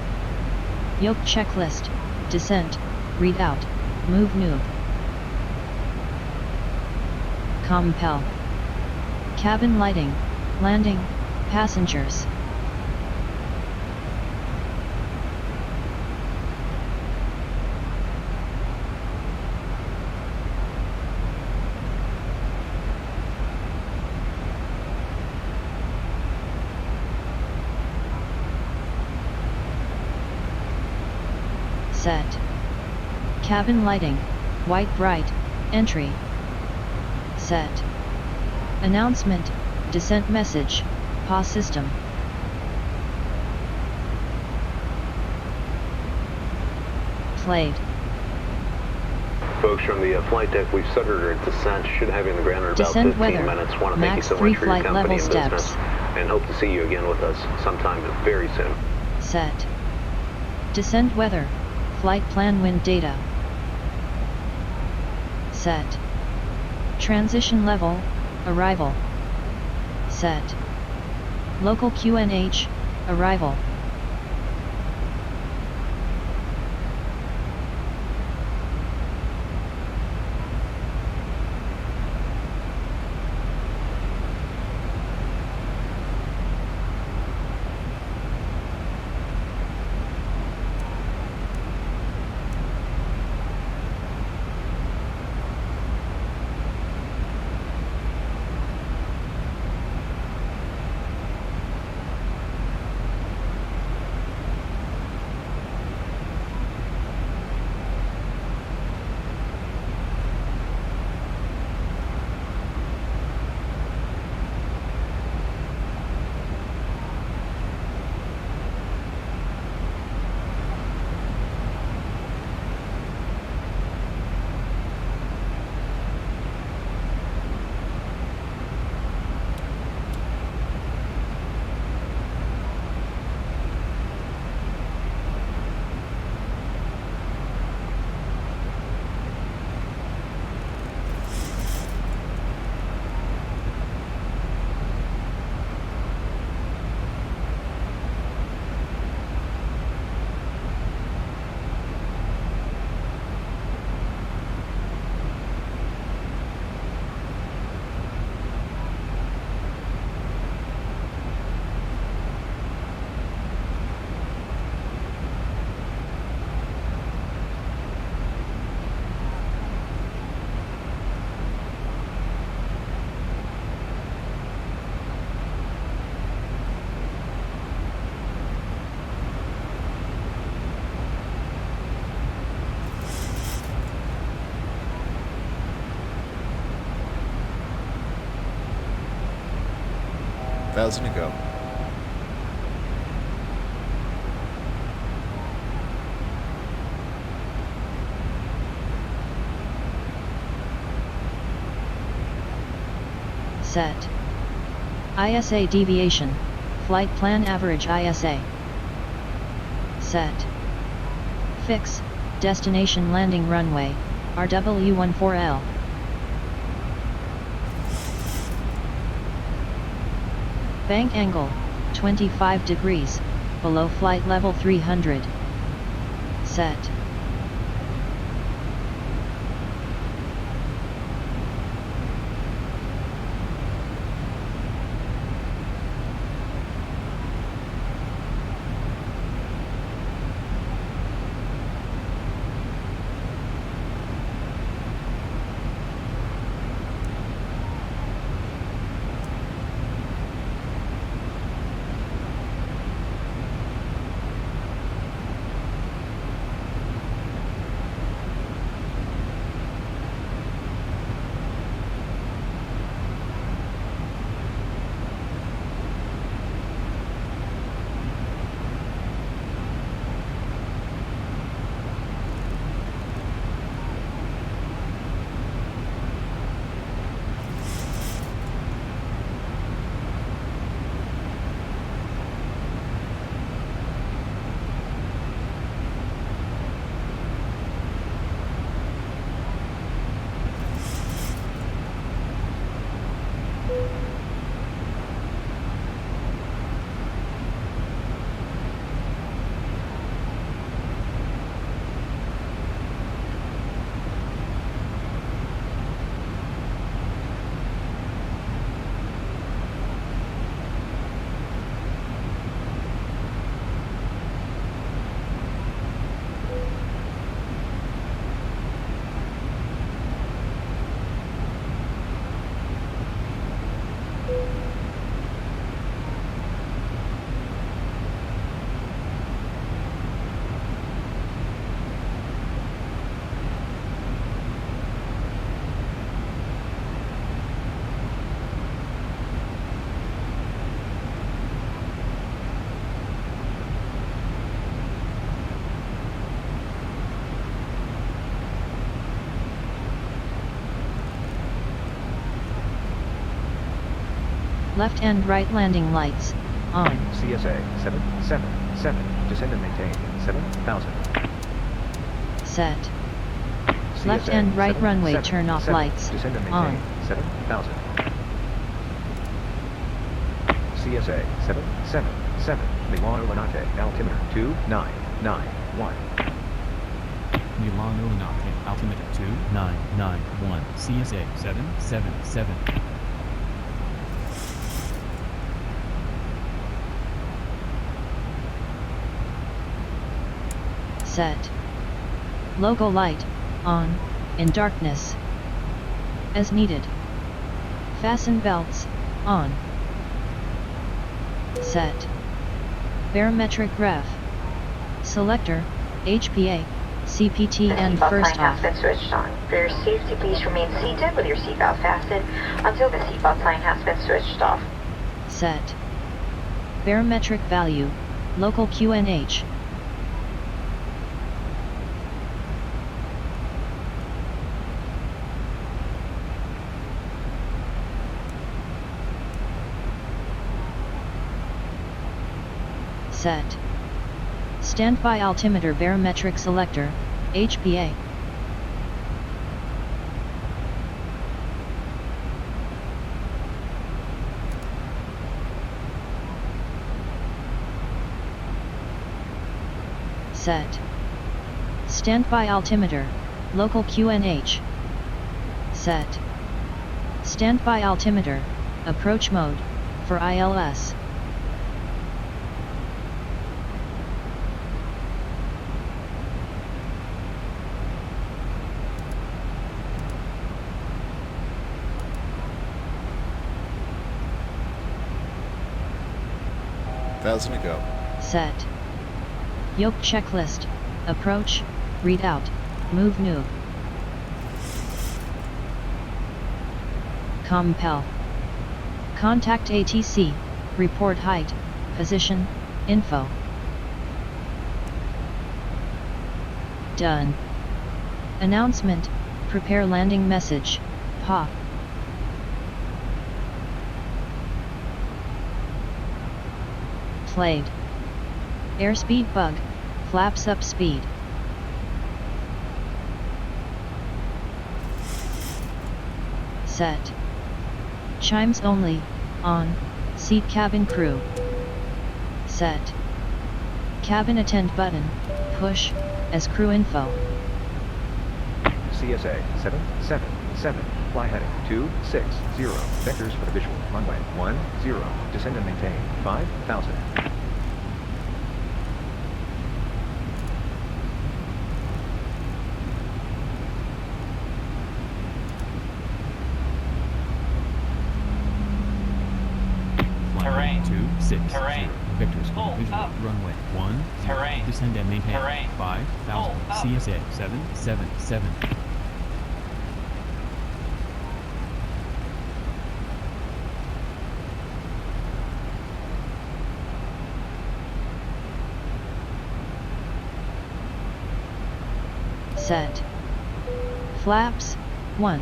Yoke checklist, descent, read out, move noob. Compel. Cabin lighting, landing, passengers. Set. Cabin lighting, white bright, entry. Set. Announcement, descent message, PAW system. Played. Folks from the flight deck, we've started our descent. Should have you on the ground in about Descent 15 weather. minutes. Want to thank you Max so 3 much for your flight company level and business, steps. and hope to see you again with us sometime very soon. Set. Descent weather, flight plan wind data. Set. Transition level, arrival. Set. Local QNH, arrival. Thousand to go. Set. ISA deviation, flight plan average ISA. Set. Fix, destination landing runway, RW14L. Bank angle, 25 degrees, below flight level 300. Set. Left and right landing lights, on. CSA 777, descend and maintain 7,000. Set. CSA Left and right 7, runway 7, turn off 7, lights, descend and maintain on. 7,000. CSA 777, Milano Linate, altimeter 2991. Milano Linate, altimeter 2991, CSA 777. Set. Logo light, on, in darkness. As needed. Fasten belts, on. Set. Barometric ref. Selector, HPA, CPT and first Seatbelt sign off. has been switched on. For your safety, please remain seated with your seatbelt fastened until the seatbelt sign has been switched off. Set. Barometric value, local QNH. Set. Standby altimeter barometric selector, HPA. Set. Standby altimeter, local QNH. Set. Standby altimeter, approach mode, for ILS. Thousand to go. Set. Yoke checklist, approach, readout, move noob. Compel. Contact ATC, report height, position, info. Done. Announcement, prepare landing message, PA. Played. Airspeed bug, flaps up speed. Set. Chimes only, on, seat cabin crew. Set. Cabin attend button, push, as crew info. CSA 777, fly heading 260, vectors for the visual, runway 10, descend and maintain 5,000. Terrain 260, vectors for the visual, runway 10, descend and maintain 5,000, CSA 777. Set. Flaps, 1.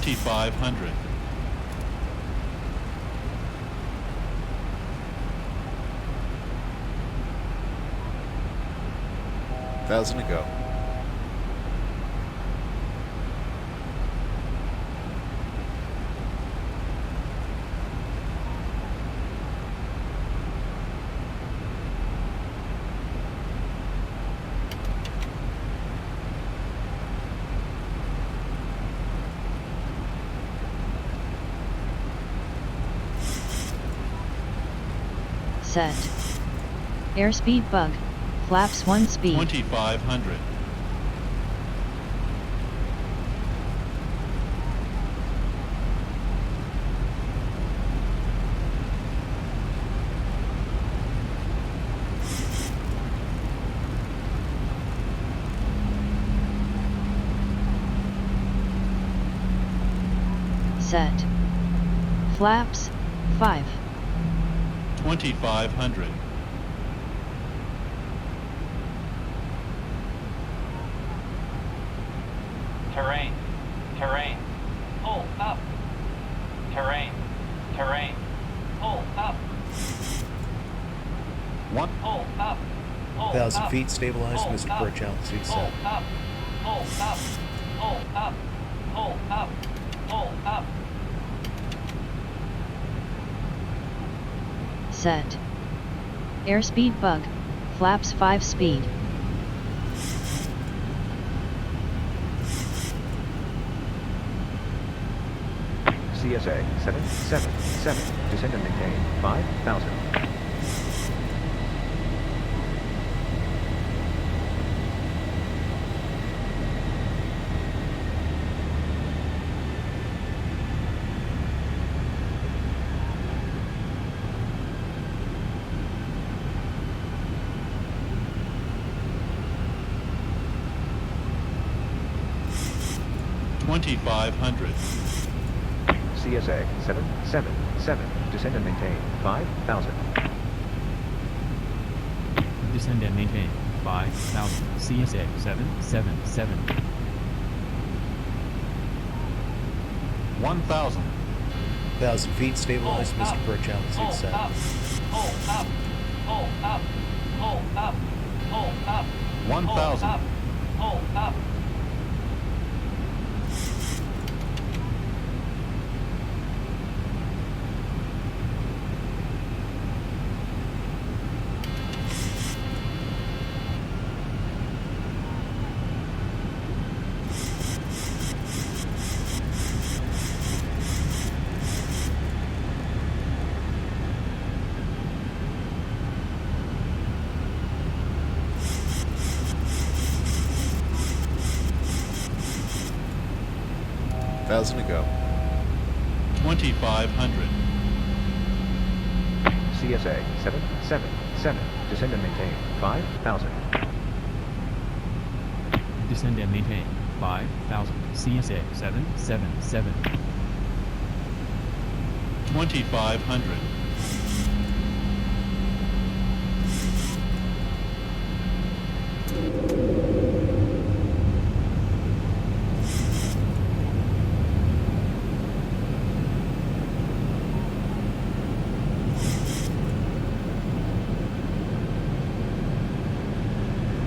$2,500. Thousand to go. Set. Airspeed bug, flaps 1 speed. 2,500. Set. Flaps, 5. 2500. Terrain. Terrain. Pull up. Terrain. Terrain. Pull up. One. Pull up. 1,000 feet, stabilized, Mr. Perch, altitude set. Pull up. Pull up. Pull up. Pull up. Pull up. Set. Airspeed bug, flaps 5 speed. CSA 777, descend and maintain 5,000. CSA 777, descend and maintain 5,000. Descend and maintain 5,000. CSA 777. 1,000. 1,000 feet, stabilized, Mr. Perch, altitude set. Pull up. Pull up. Pull up. Pull up. 1,000. Pull up. Thousand to go. 2,500. CSA 777, descend and maintain 5,000. Descend and maintain 5,000. CSA 777. 2,500.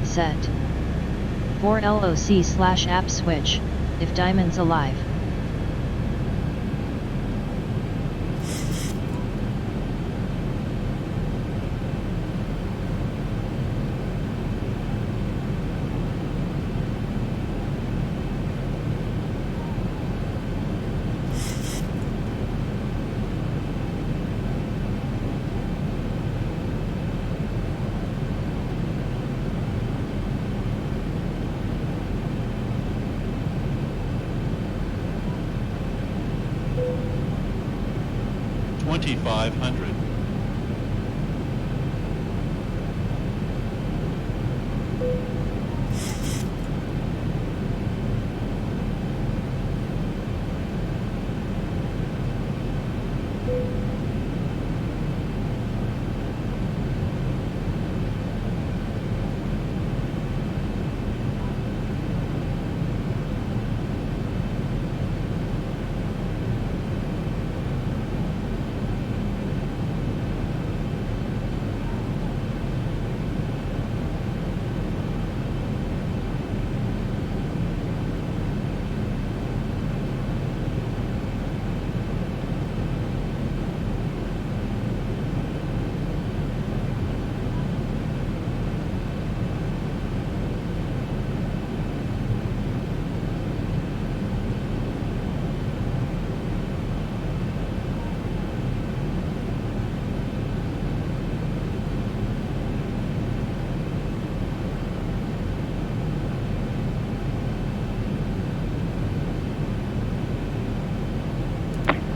Set. 4 LOC/app switch, if Diamond's alive. $2,500.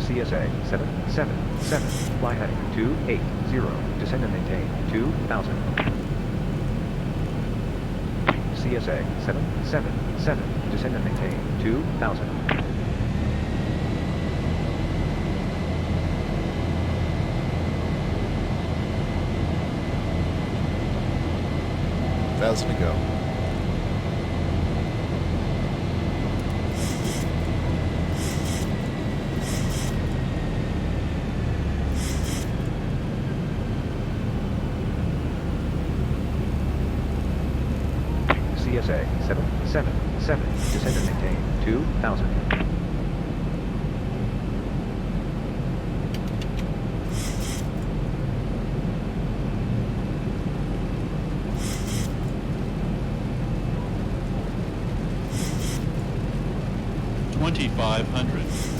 CSA 777, fly heading 280, descend and maintain 2,000. CSA 777, descend and maintain 2,000. 2,000 to go. CSA 777, descend and maintain 2,000. $2,500.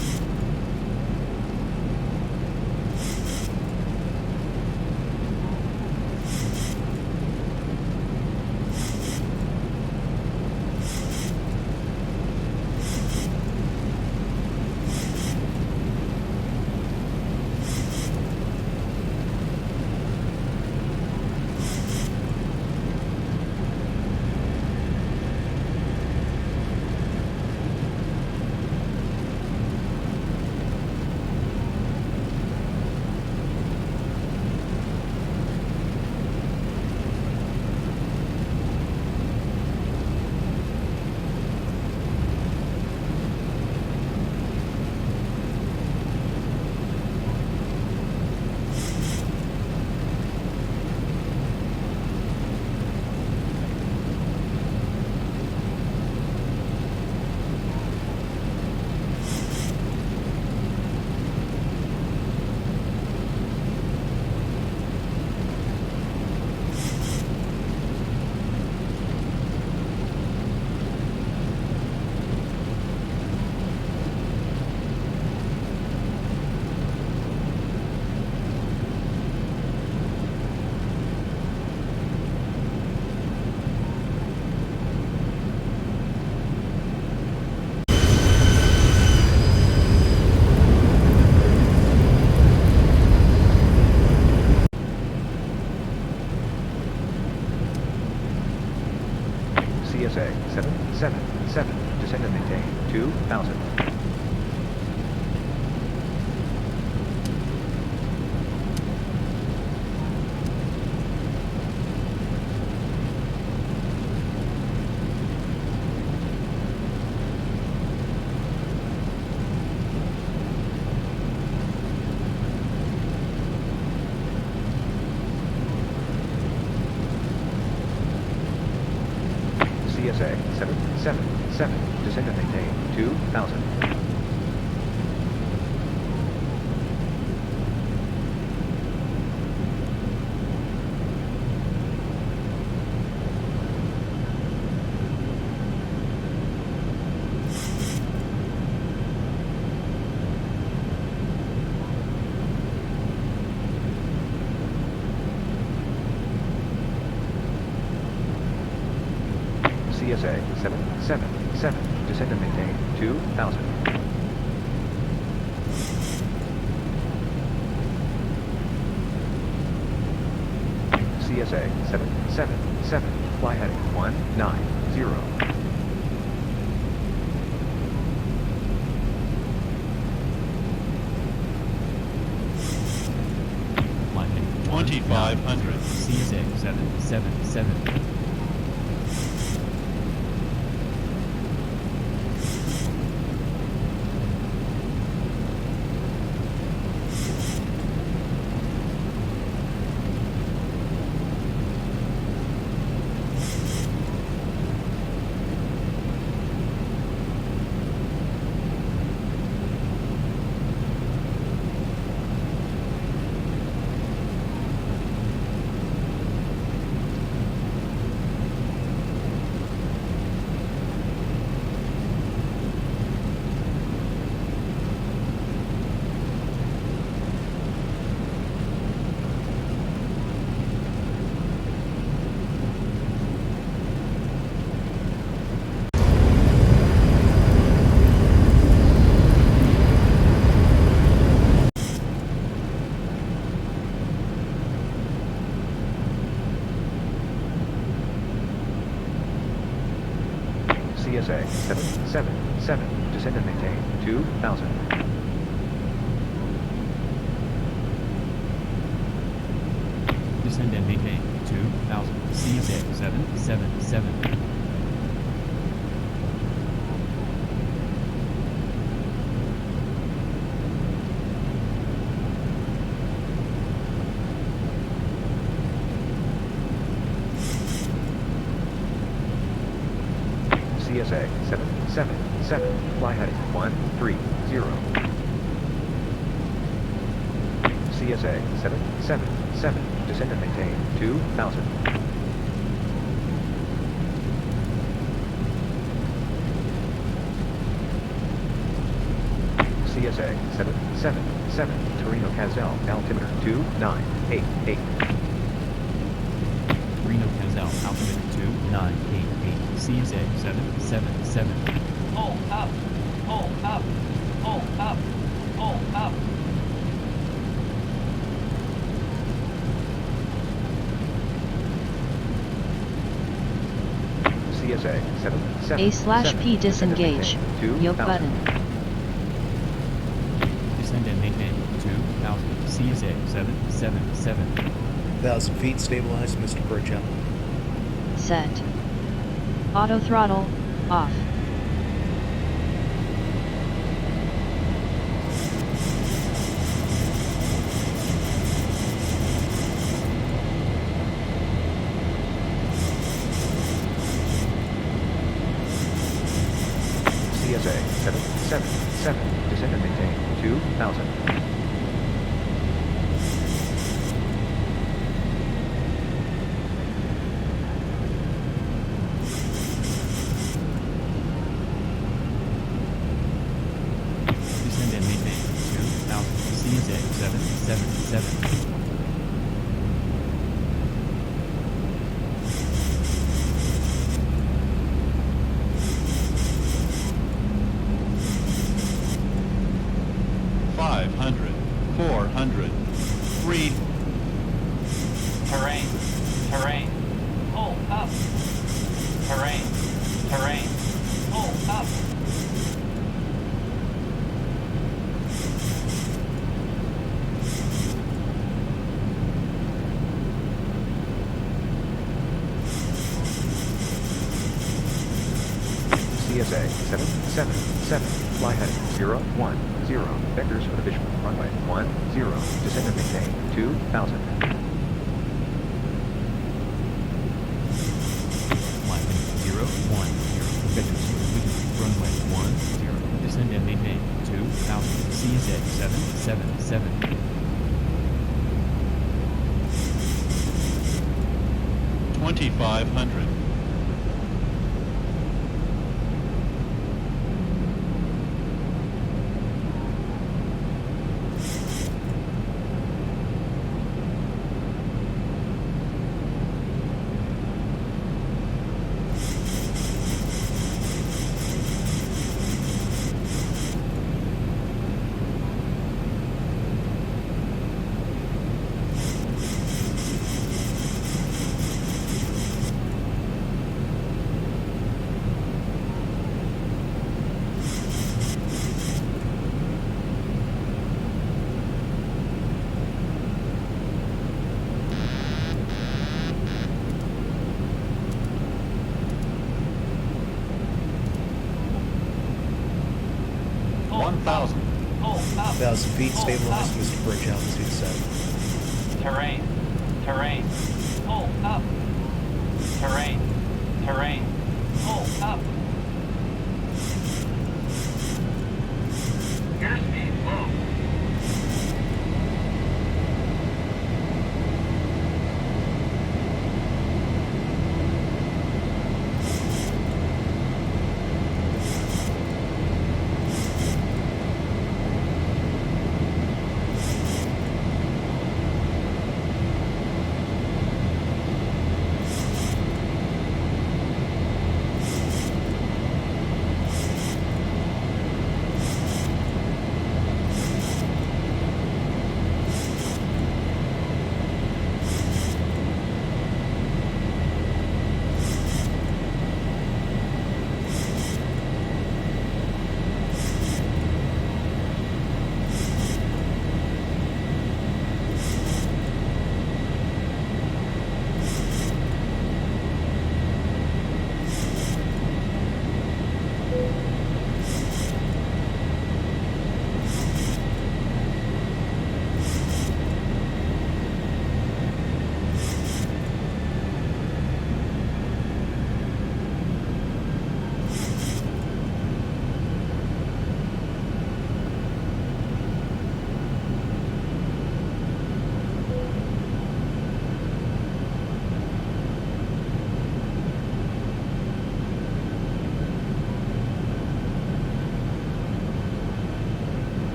CSA 777, descend and maintain 2,000. CSA 777, descend and maintain 2,000. CSA 777, descend and maintain 2,000. CSA 777, fly heading 190. Flight 2,500, CSA 777. CSA 777, descend and maintain 2,000. Descend and maintain 2,000. 2000. CSA 777. CSA 777, fly height 130. CSA 777, descend and maintain 2000. CSA 777, Torino Casel, altimeter 2988. Reno Casal, altimeter 2988. CSA 777. Pull up, pull up, pull up, pull up. CSA 777. A/P disengage. Yoke button. Descend and maintain 2000. CSA 777. 1,000 feet, stabilize, Mr. Burchell. Set. Auto throttle, off. CSA 777, descend and maintain 2000. Descend and maintain 2000. CSA 777. Terrain, terrain, pull up. Terrain, terrain, pull up. CSA 777, fly heading 010, vectors for the visual, runway 10, descend and maintain 2000. Flight 010, vectors for the visual, runway 10, descend and maintain 2000. CSA 777. 2500. Pull up. 1,000 feet, Pull stabilize, up. Mr. Burchell, altitude 7. Terrain, terrain, pull up. Terrain, terrain, pull up. Airspeed low.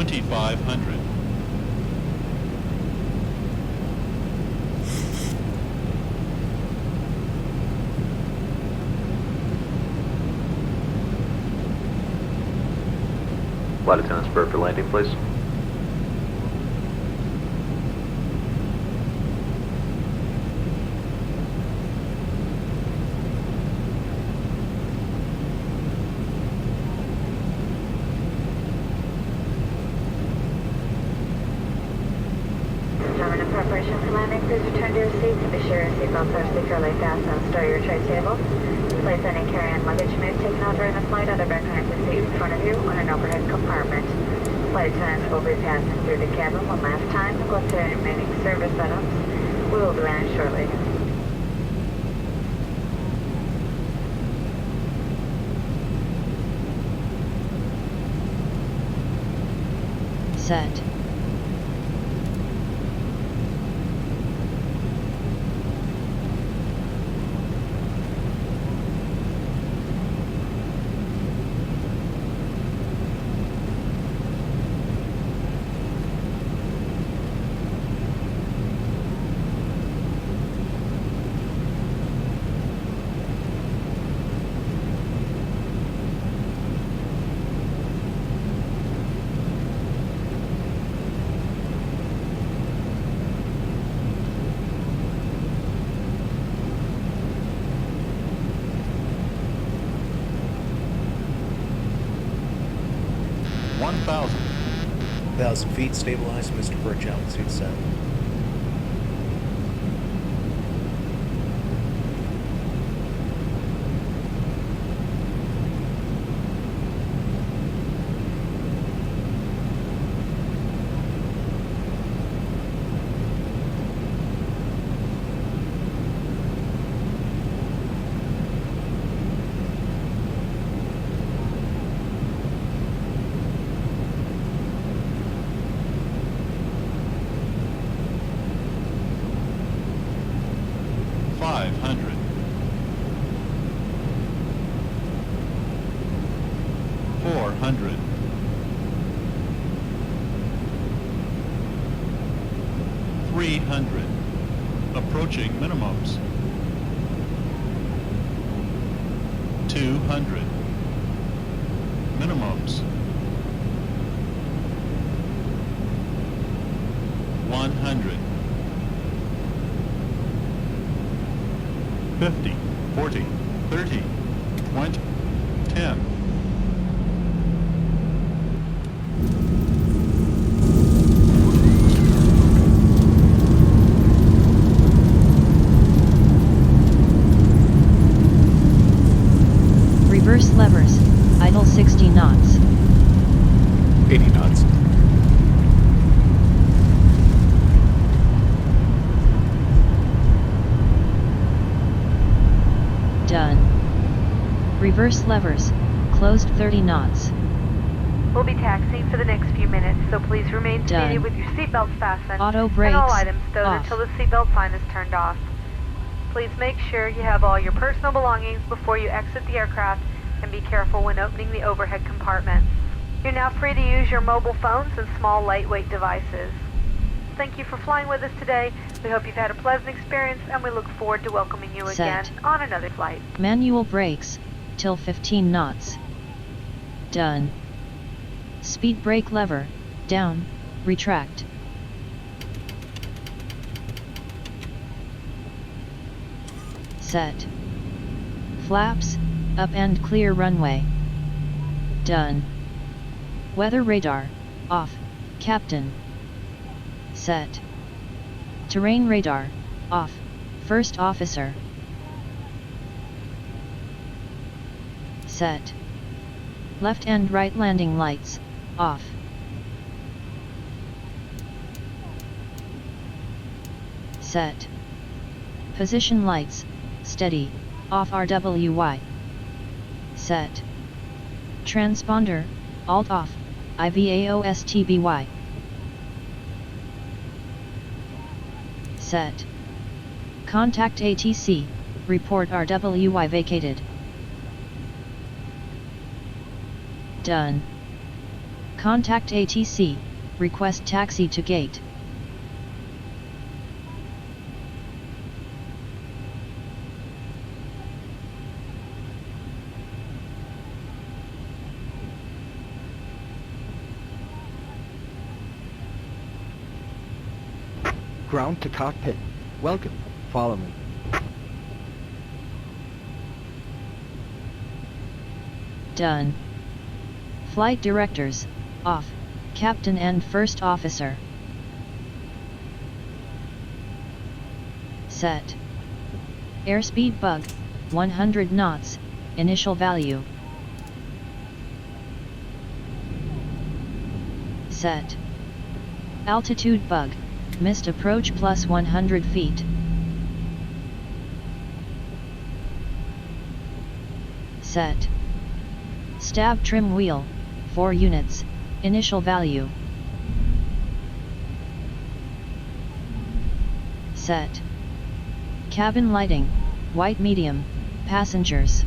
2500. Flight attendant Spur for landing, please. Determine in preparation for landing, please return to your seats and be sure your seatbelts are securely fastened. Stow your tray table. Place any carry-on luggage you may have taken out during the flight either behind the seat in front of you or in an overhead compartment. Flight attendants will be passing through the cabin one last time to go through any remaining service setups. We will be landing shortly. Set. $1,000 feet, stabilized, Mr. Birch, altitude set. Approaching minimums. 200. Minimums. 100. 50, 40, 30, 20, 10. Reverse levers, idle 60 knots. 80 knots. Done. Reverse levers, closed 30 knots. We'll be taxiing for the next few minutes, so please remain Done. seated with your seatbelts fastened Auto and all brakes items stowed off. until the seatbelt sign is turned off. Please make sure you have all your personal belongings before you exit the aircraft and be careful when opening the overhead compartments. You're now free to use your mobile phones and small lightweight devices. Thank you for flying with us today. We hope you've had a pleasant experience and we look forward to welcoming you Set. again on another flight. Manual brakes, till 15 knots. Done. Speed brake lever, down, retract. Set. Flaps, up and clear runway. Done. Weather radar, off, Captain. Set. Terrain radar, off, First Officer. Set. Left and right landing lights, off. Set. Position lights, steady, off RWY. Set. Transponder, alt off, IVAOSTBY. Set. Contact ATC, report RWY vacated. Done. Contact ATC, request taxi to gate. Ground to cockpit. Welcome. Follow me. Done. Flight directors, off, captain and first officer. Set. Airspeed bug, 100 knots, initial value. Set. Altitude bug, missed approach plus 100 feet. Set. Stab trim wheel, 4 units, initial value. Set. Cabin lighting, white medium, passengers.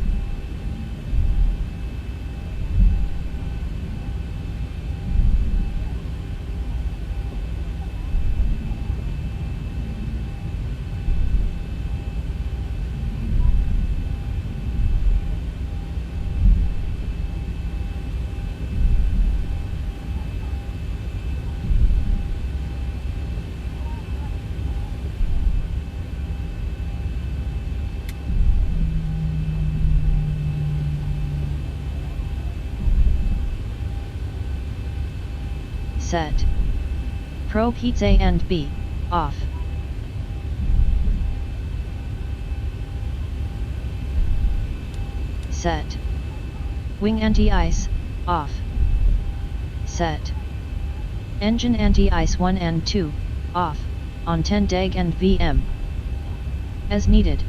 Set. Probe heats A and B, off. Set. Wing anti-ice, off. Set. Engine anti-ice 1 and 2, off, on 10 DEG and VM. As needed.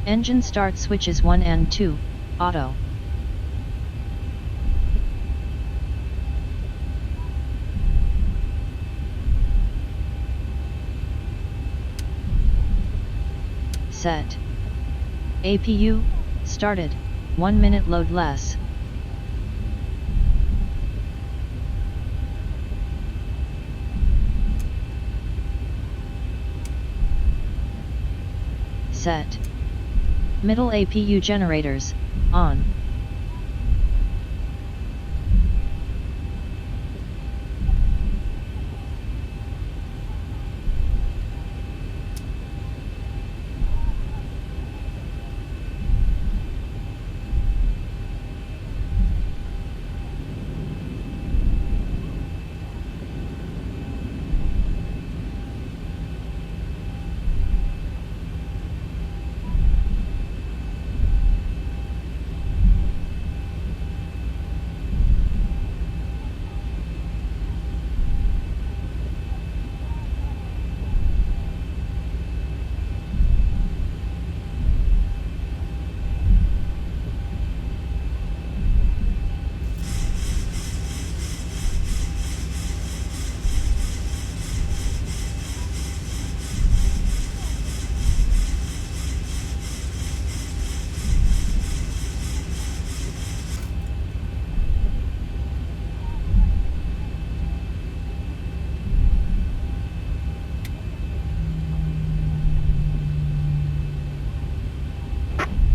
Engine start switches 1 and 2, auto. Set. APU, started, 1 minute load less. Set. Middle APU generators, on.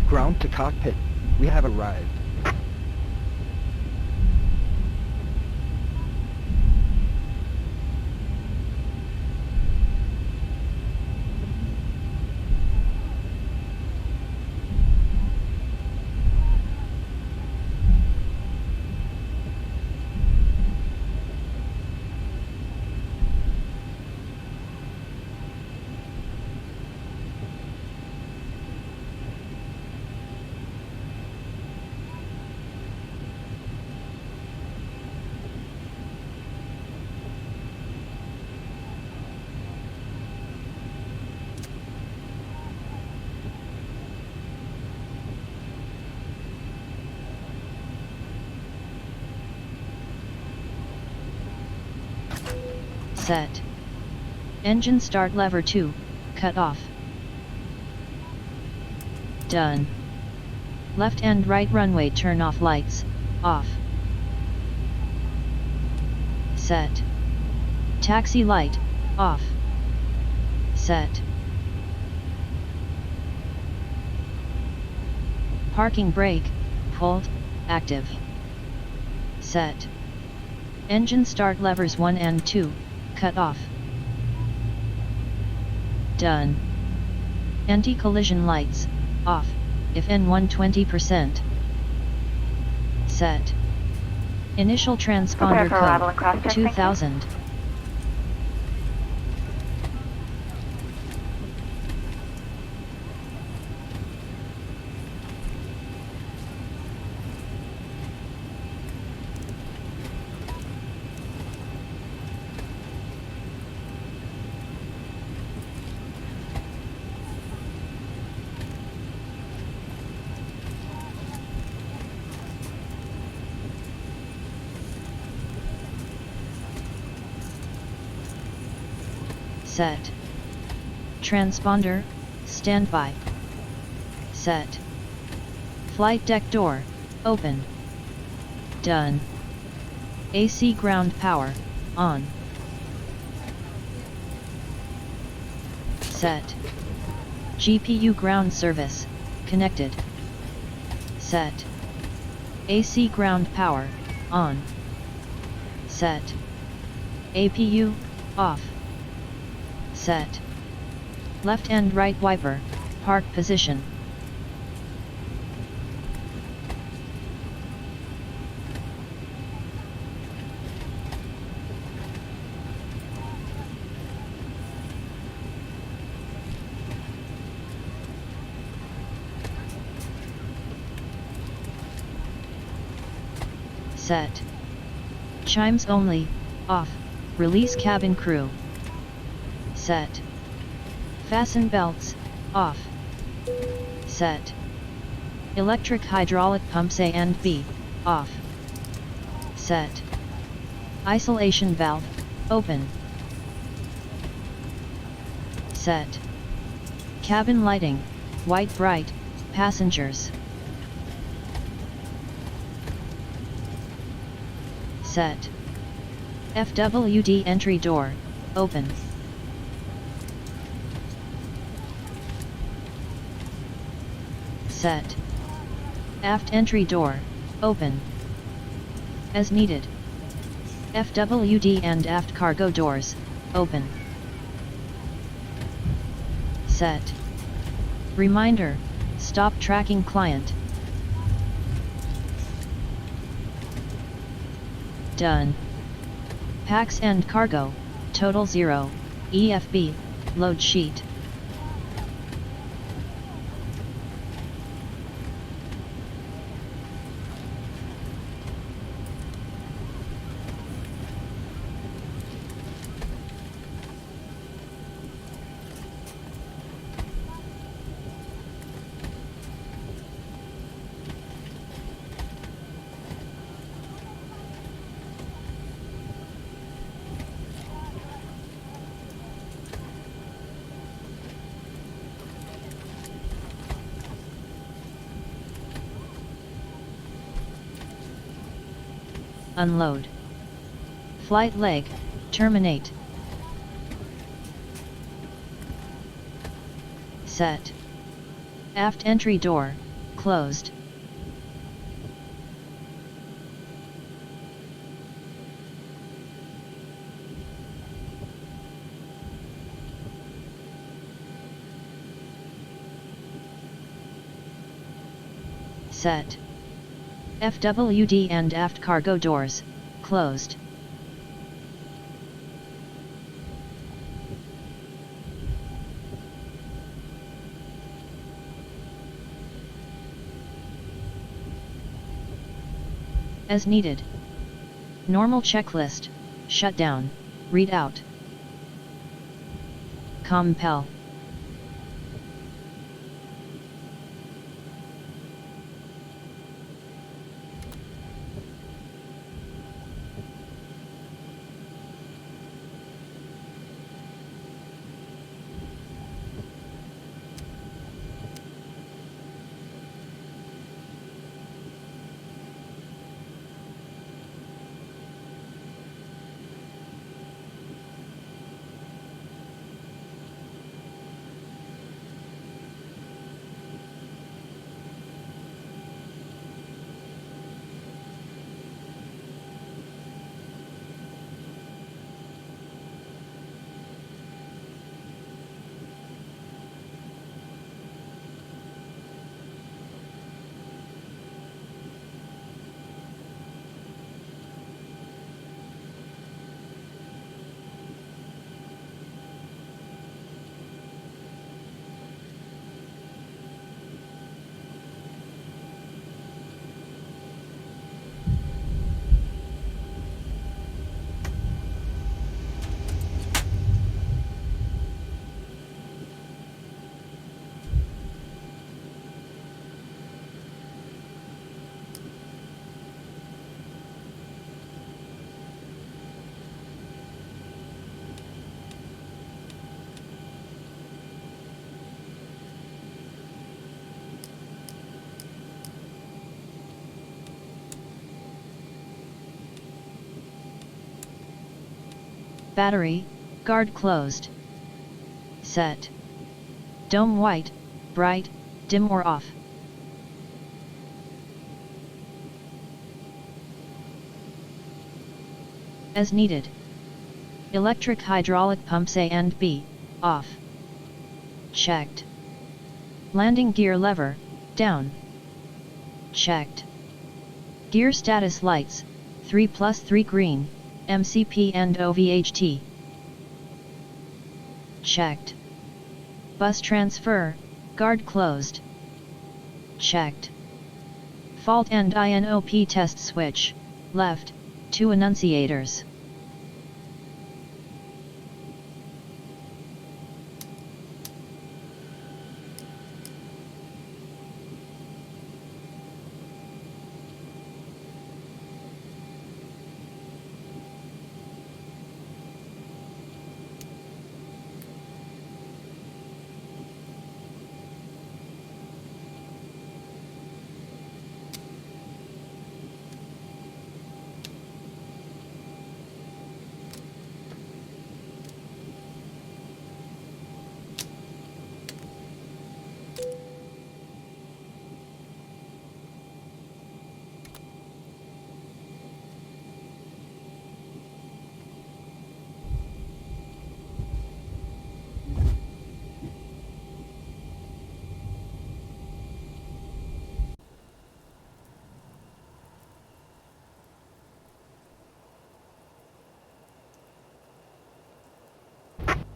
Ground to cockpit. We have arrived. Set. Engine start lever 2, cut off. Done. Left and right runway turn off lights, off. Set. Taxi light, off. Set. Parking brake, pulled, active. Set. Engine start levers 1 and 2, cut off. Done. Anti-collision lights, off, if N1 20%. Set. Initial transponder code, 2000. Set. Transponder, standby. Set. Flight deck door, open. Done. AC ground power, on. Set. GPU ground service, connected. Set. AC ground power, on. Set. APU, off. Set. Left and right wiper, park position. Set. Chimes only, off, release cabin crew. Set. Fasten belts, off. Set. Electric hydraulic pumps A and B, off. Set. Isolation valve, open. Set. Cabin lighting, white bright, passengers. Set. FWD entry door, open. Set. Aft entry door, open. As needed. FWD and aft cargo doors, open. Set. Reminder, stop tracking client. Done. Packs and cargo, total 0, EFB, load sheet. Unload. Flight leg, terminate. Set. Aft entry door, closed. Set. FWD and aft cargo doors, closed. As needed. Normal checklist, shutdown, readout. Compel. Battery, guard closed. Set. Dome white, bright, dim or off. As needed. Electric hydraulic pumps A and B, off. Checked. Landing gear lever, down. Checked. Gear status lights, 3+3 green, MCP and OVHT. Checked. Bus transfer, guard closed. Checked. Fault and INOP test switch, left, 2 annunciators.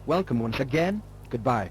Welcome once again. Goodbye.